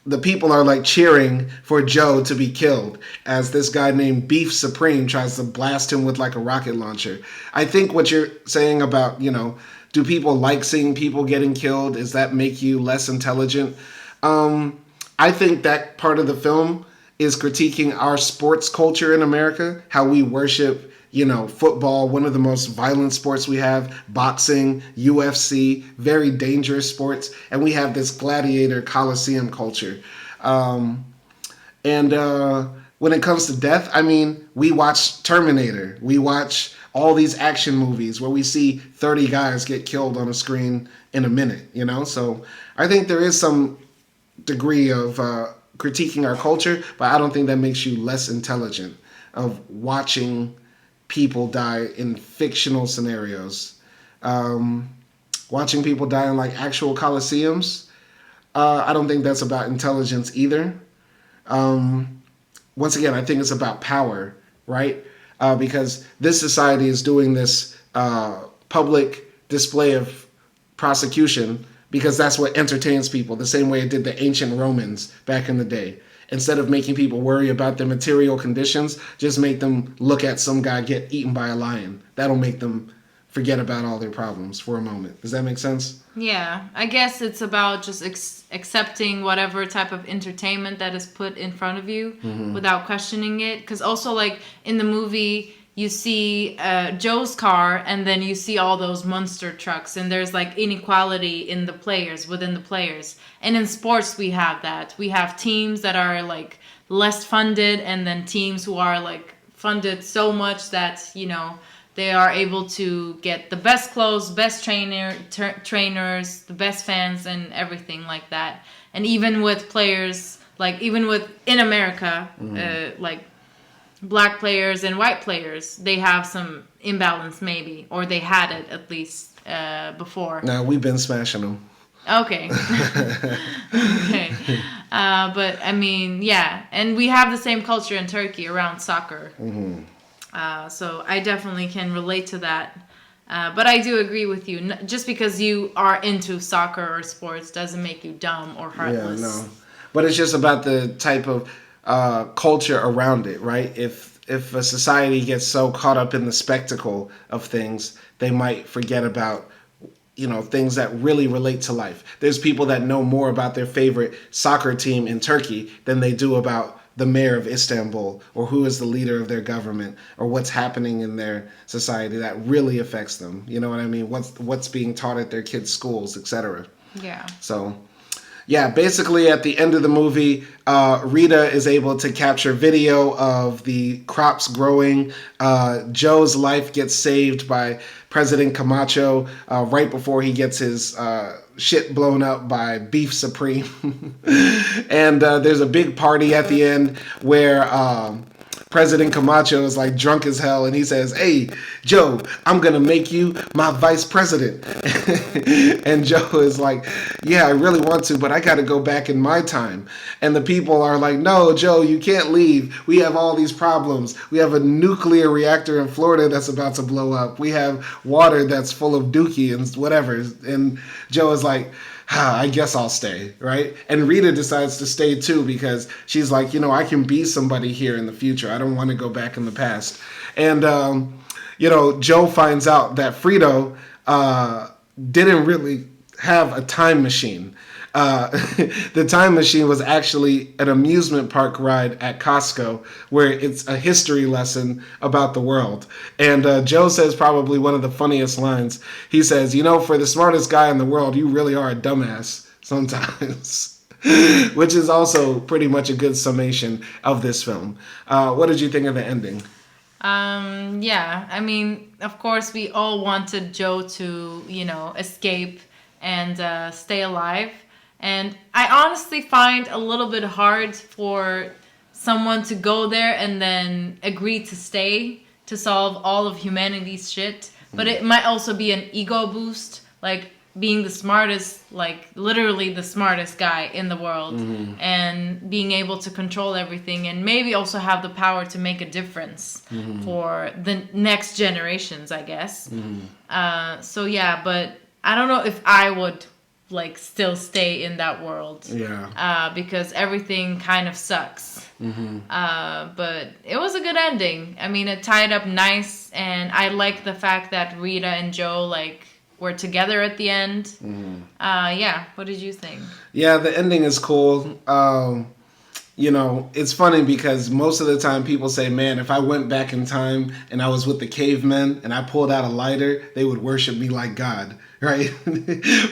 The people are like cheering for Joe to be killed as this guy named Beef Supreme tries to blast him with like a rocket launcher. I think what you're saying about, do people like seeing people getting killed? Does that make you less intelligent? I think that part of the film is critiquing our sports culture in America, how we worship, football, one of the most violent sports we have, boxing, UFC, very dangerous sports, and we have this gladiator coliseum culture. And when it comes to death, we watch Terminator, we watch all these action movies where we see 30 guys get killed on a screen in a minute, So I think there is some degree of critiquing our culture, but I don't think that makes you less intelligent of watching people die in fictional scenarios. Watching people die in like actual coliseums, I don't think that's about intelligence either. Once again, I think it's about power, right? Because this society is doing this public display of prosecution because that's what entertains people, the same way it did the ancient Romans back in the day. Instead of making people worry about their material conditions, just make them look at some guy get eaten by a lion. That'll make them forget about all their problems for a moment. Does that make sense? Yeah, I guess it's about just accepting whatever type of entertainment that is put in front of you without questioning it. Because also, like, in the movie, you see Joe's car, and then you see all those monster trucks, and there's like inequality in the players, within the players. And in sports, we have that. We have teams that are like less funded, and then teams who are like funded so much that, they are able to get the best clothes, best trainers, the best fans, and everything like that. And even with players, like even in America, like black players and white players, they have some imbalance maybe, or they had it at least before. No, we've been smashing them. Okay. Okay. But yeah, and we have the same culture in Turkey around soccer. So I definitely can relate to that. But I do agree with you. Just because you are into soccer or sports doesn't make you dumb or heartless. Yeah, no. But it's just about the type of culture around it, right? If a society gets so caught up in the spectacle of things, they might forget about things that really relate to life. There's people that know more about their favorite soccer team in Turkey than they do about the mayor of Istanbul, or who is the leader of their government, or what's happening in their society that really affects them. You know what I mean? What's being taught at their kids' schools, etc. Yeah. So, yeah, basically at the end of the movie, Rita is able to capture video of the crops growing. Joe's life gets saved by President Camacho right before he gets his shit blown up by Beef Supreme. And there's a big party at the end where President Camacho is like drunk as hell, and he says, "Hey, Joe, I'm going to make you my vice president." And Joe is like, "Yeah, I really want to, but I got to go back in my time." And the people are like, "No, Joe, you can't leave. We have all these problems. We have a nuclear reactor in Florida that's about to blow up. We have water that's full of dookie and whatever." And Joe is like, I guess I'll stay, right? And Rita decides to stay too because she's like, I can be somebody here in the future. I don't want to go back in the past. And, Joe finds out that Frito didn't really have a time machine. The time machine was actually an amusement park ride at Costco where it's a history lesson about the world. And Joe says probably one of the funniest lines. He says, for the smartest guy in the world, you really are a dumbass sometimes. Which is also pretty much a good summation of this film. What did you think of the ending? Yeah, of course we all wanted Joe to, escape and stay alive. And I honestly find a little bit hard for someone to go there and then agree to stay to solve all of humanity's shit. But it might also be an ego boost. Like, being the smartest, like literally the smartest guy in the world, and being able to control everything, and maybe also have the power to make a difference for the next generations, I guess. So yeah, but I don't know if I would like still stay in that world. Yeah. Because everything kind of sucks. But it was a good ending. I mean, it tied up nice, and I like the fact that Rita and Joe like were together at the end. Yeah, what did you think? Yeah, the ending is cool. You know, it's funny because most of the time people say, man, if I went back in time and I was with the cavemen and I pulled out a lighter, they would worship me like God, right?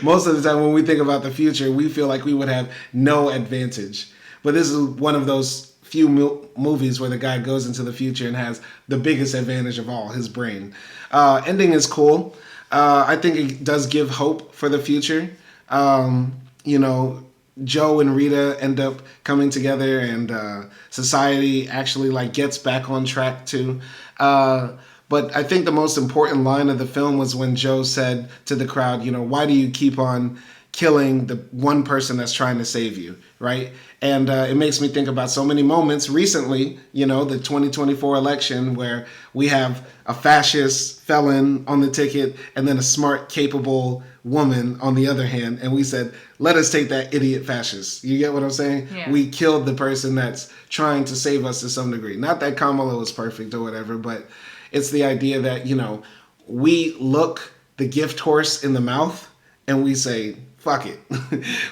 Most of the time when we think about the future, we feel like we would have no advantage. But this is one of those few movies where the guy goes into the future and has the biggest advantage of all, his brain. Ending is cool. I think it does give hope for the future. You know, Joe and Rita end up coming together, and society actually like gets back on track too. But I think the most important line of the film was when Joe said to the crowd, you know, why do you keep on killing the one person that's trying to save you, right? And it makes me think about so many moments recently, you know, the 2024 election where we have a fascist felon on the ticket and then a smart, capable woman on the other hand. And we said, let us take that idiot fascist. You get what I'm saying? Yeah. We killed the person that's trying to save us to some degree. Not that Kamala was perfect or whatever, but it's the idea that, you know, we look the gift horse in the mouth and we say, fuck it.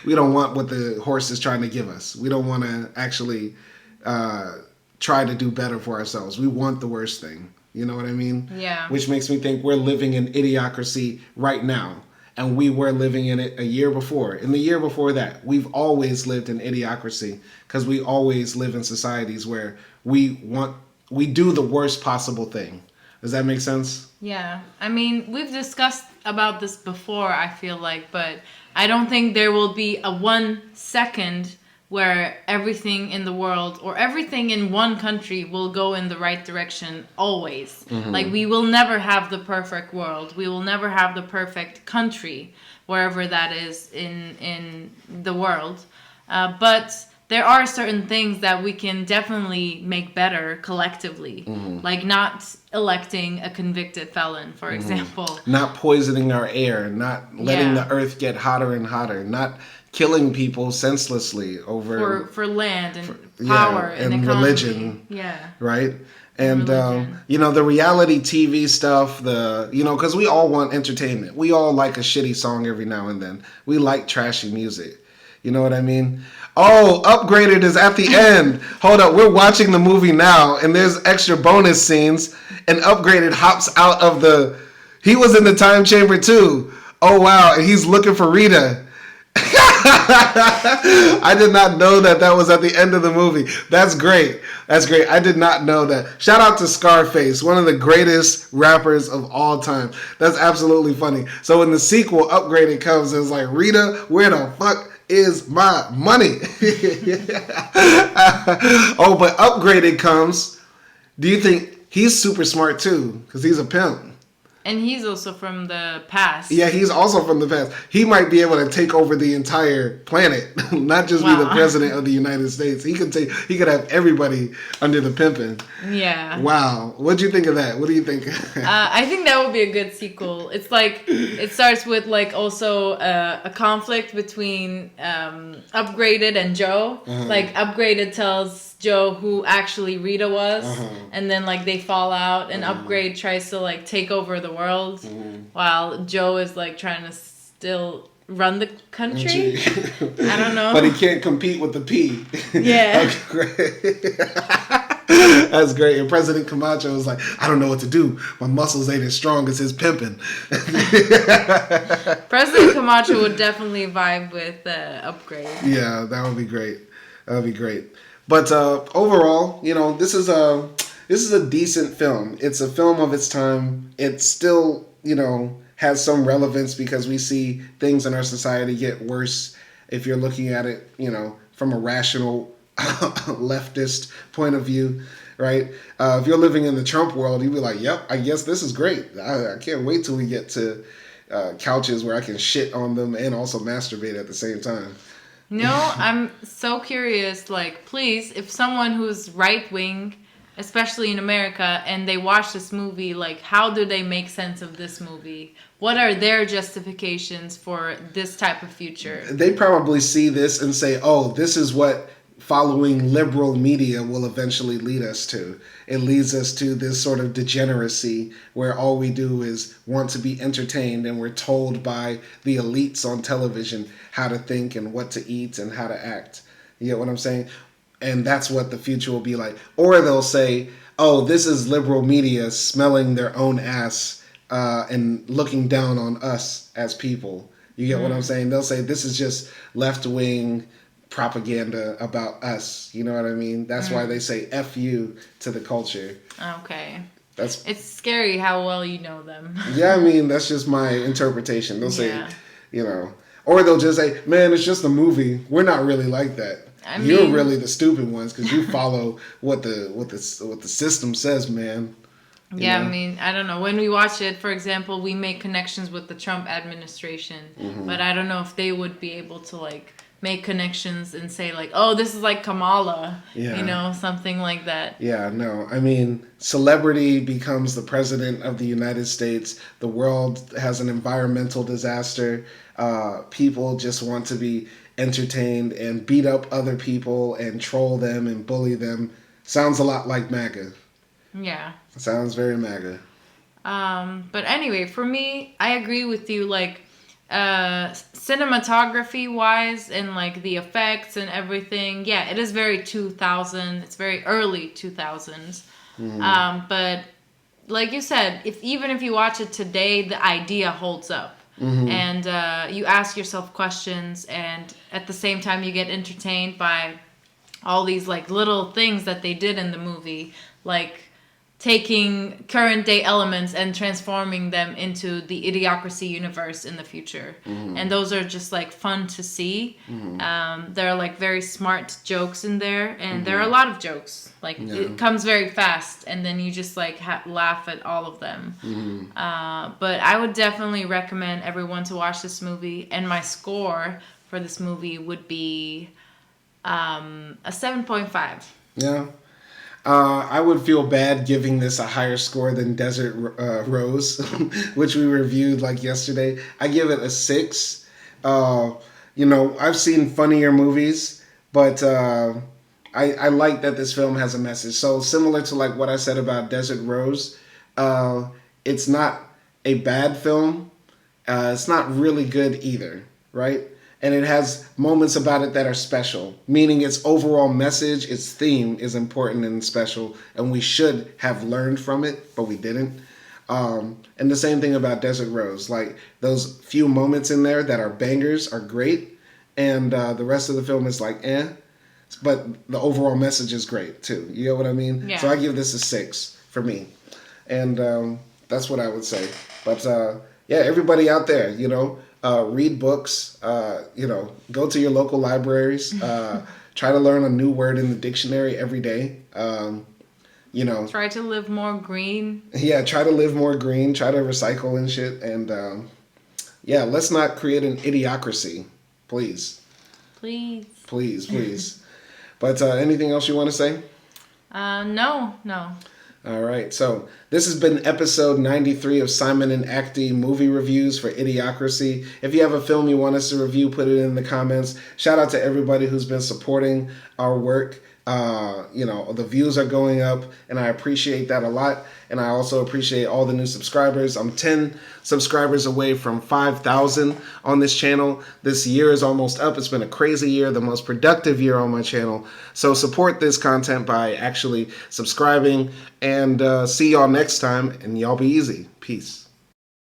We don't want what the horse is trying to give us. We don't want to actually try to do better for ourselves. We want the worst thing. You know what I mean? Yeah. Which makes me think we're living in idiocracy right now. And we were living in it a year before. In the year before that, we've always lived in idiocracy because we always live in societies where we do the worst possible thing. Does that make sense? Yeah. I mean, we've discussed about this before, I feel like, but I don't think there will be a 1 second where everything in the world or everything in one country will go in the right direction always. Like, we will never have the perfect world. We will never have the perfect country, wherever that is in the world. But there are certain things that we can definitely make better collectively. Like not electing a convicted felon, for example. Not poisoning our air, not letting the earth get hotter and hotter, not killing people senselessly over for land and power and economy. Religion. Yeah. Right? And, you know, the reality TV stuff, because we all want entertainment. We all like a shitty song every now and then. We like trashy music. You know what I mean? Oh, Upgraded is at the end. Hold up, we're watching the movie now, and there's extra bonus scenes, and Upgraded hops out of he was in the time chamber too. Oh, wow, and he's looking for Rita. I did not know that was at the end of the movie. That's great. That's great. I did not know that. Shout out to Scarface, one of the greatest rappers of all time. That's absolutely funny. So in the sequel, Upgraded comes and it's like, Rita, where the fuck is my money? Oh, but Upgraded comes. Do you think he's super smart too? Because he's a pimp. And he's also from the past. Yeah, he's also from the past. He might be able to take over the entire planet, not just be the president of the United States. He could have everybody under the pimping. Yeah. Wow. What'd you think of that? What do you think? I think that would be a good sequel. It's like it starts with like also a conflict between Upgraded and Joe. Like Upgraded tells Joe who actually Rita was, and then like they fall out, and Upgrade tries to like take over the world, while Joe is like trying to still run the country. I don't know, but he can't compete with the P. Yeah. That's great. That's great. And President Camacho was like, I don't know what to do. My muscles ain't as strong as his pimping. President Camacho would definitely vibe with Upgrade. Yeah, that would be great. That would be great. But overall, you know, this is a decent film. It's a film of its time. It still, you know, has some relevance because we see things in our society get worse if you're looking at it, you know, from a rational leftist point of view, right? If you're living in the Trump world, you'd be like, yep, I guess this is great. I can't wait till we get to couches where I can shit on them and also masturbate at the same time. No, I'm so curious. Like, please, if someone who's right wing, especially in America, and they watch this movie, like, how do they make sense of this movie? What are their justifications for this type of future? They probably see this and say, oh, this is what following liberal media will eventually lead us to. It leads us to this sort of degeneracy where all we do is want to be entertained, and we're told by the elites on television how to think and what to eat and how to act. You get what I'm saying? And that's what the future will be like. Or they'll say, oh, this is liberal media smelling their own ass and looking down on us as people. You get what I'm saying? They'll say this is just left-wing propaganda about us. You know what I mean? That's why they say F you to the culture. Okay. It's scary how well you know them. Yeah, I mean, that's just my interpretation. They'll say, or they'll just say, man, it's just a movie. We're not really like that. You're really the stupid ones because you follow what the system says, man. Yeah, I mean, I don't know. When we watch it, for example, we make connections with the Trump administration, but I don't know if they would be able to, like, make connections and say, like, oh, this is like Kamala, something like that. Yeah, no. I mean, celebrity becomes the president of the United States. The world has an environmental disaster. People just want to be entertained and beat up other people and troll them and bully them. Sounds a lot like MAGA. Yeah. Sounds very MAGA. But anyway, for me, I agree with you, like, cinematography wise and like the effects and everything, it is very 2000. It's very early 2000s. But like you said, even if you watch it today, the idea holds up. And you ask yourself questions, and at the same time you get entertained by all these like little things that they did in the movie, like taking current day elements and transforming them into the Idiocracy universe in the future. And those are just like fun to see. There are like very smart jokes in there, and there are a lot of jokes. Like it comes very fast, and then you just like laugh at all of them. But I would definitely recommend everyone to watch this movie, and my score for this movie would be a 7.5. Yeah. I would feel bad giving this a higher score than Desert Rose, which we reviewed like yesterday. I give it a 6. I've seen funnier movies, but I like that this film has a message. So similar to like what I said about Desert Rose, it's not a bad film. It's not really good either, right? And it has moments about it that are special, meaning its overall message, its theme is important and special, and we should have learned from it, but we didn't. And the same thing about Desert Rose. Like, those few moments in there that are bangers are great, and the rest of the film is like, but the overall message is great, too. You know what I mean? Yeah. So I give this a 6 for me. And that's what I would say. But, everybody out there, read books, go to your local libraries, try to learn a new word in the dictionary every day. Try to live more green. Yeah, try to live more green, try to recycle and shit. And let's not create an idiocracy, please. Please. But anything else you want to say? No. All right, so this has been episode 93 of Simon and Akdi movie reviews for Idiocracy. If you have a film you want us to review, put it in the comments. Shout out to everybody who's been supporting our work. The views are going up, and I appreciate that a lot. And I also appreciate all the new subscribers. I'm 10 subscribers away from 5,000 on this channel. This year is almost up. It's been a crazy year, the most productive year on my channel. So support this content by actually subscribing, and see y'all next time, and y'all be easy. Peace.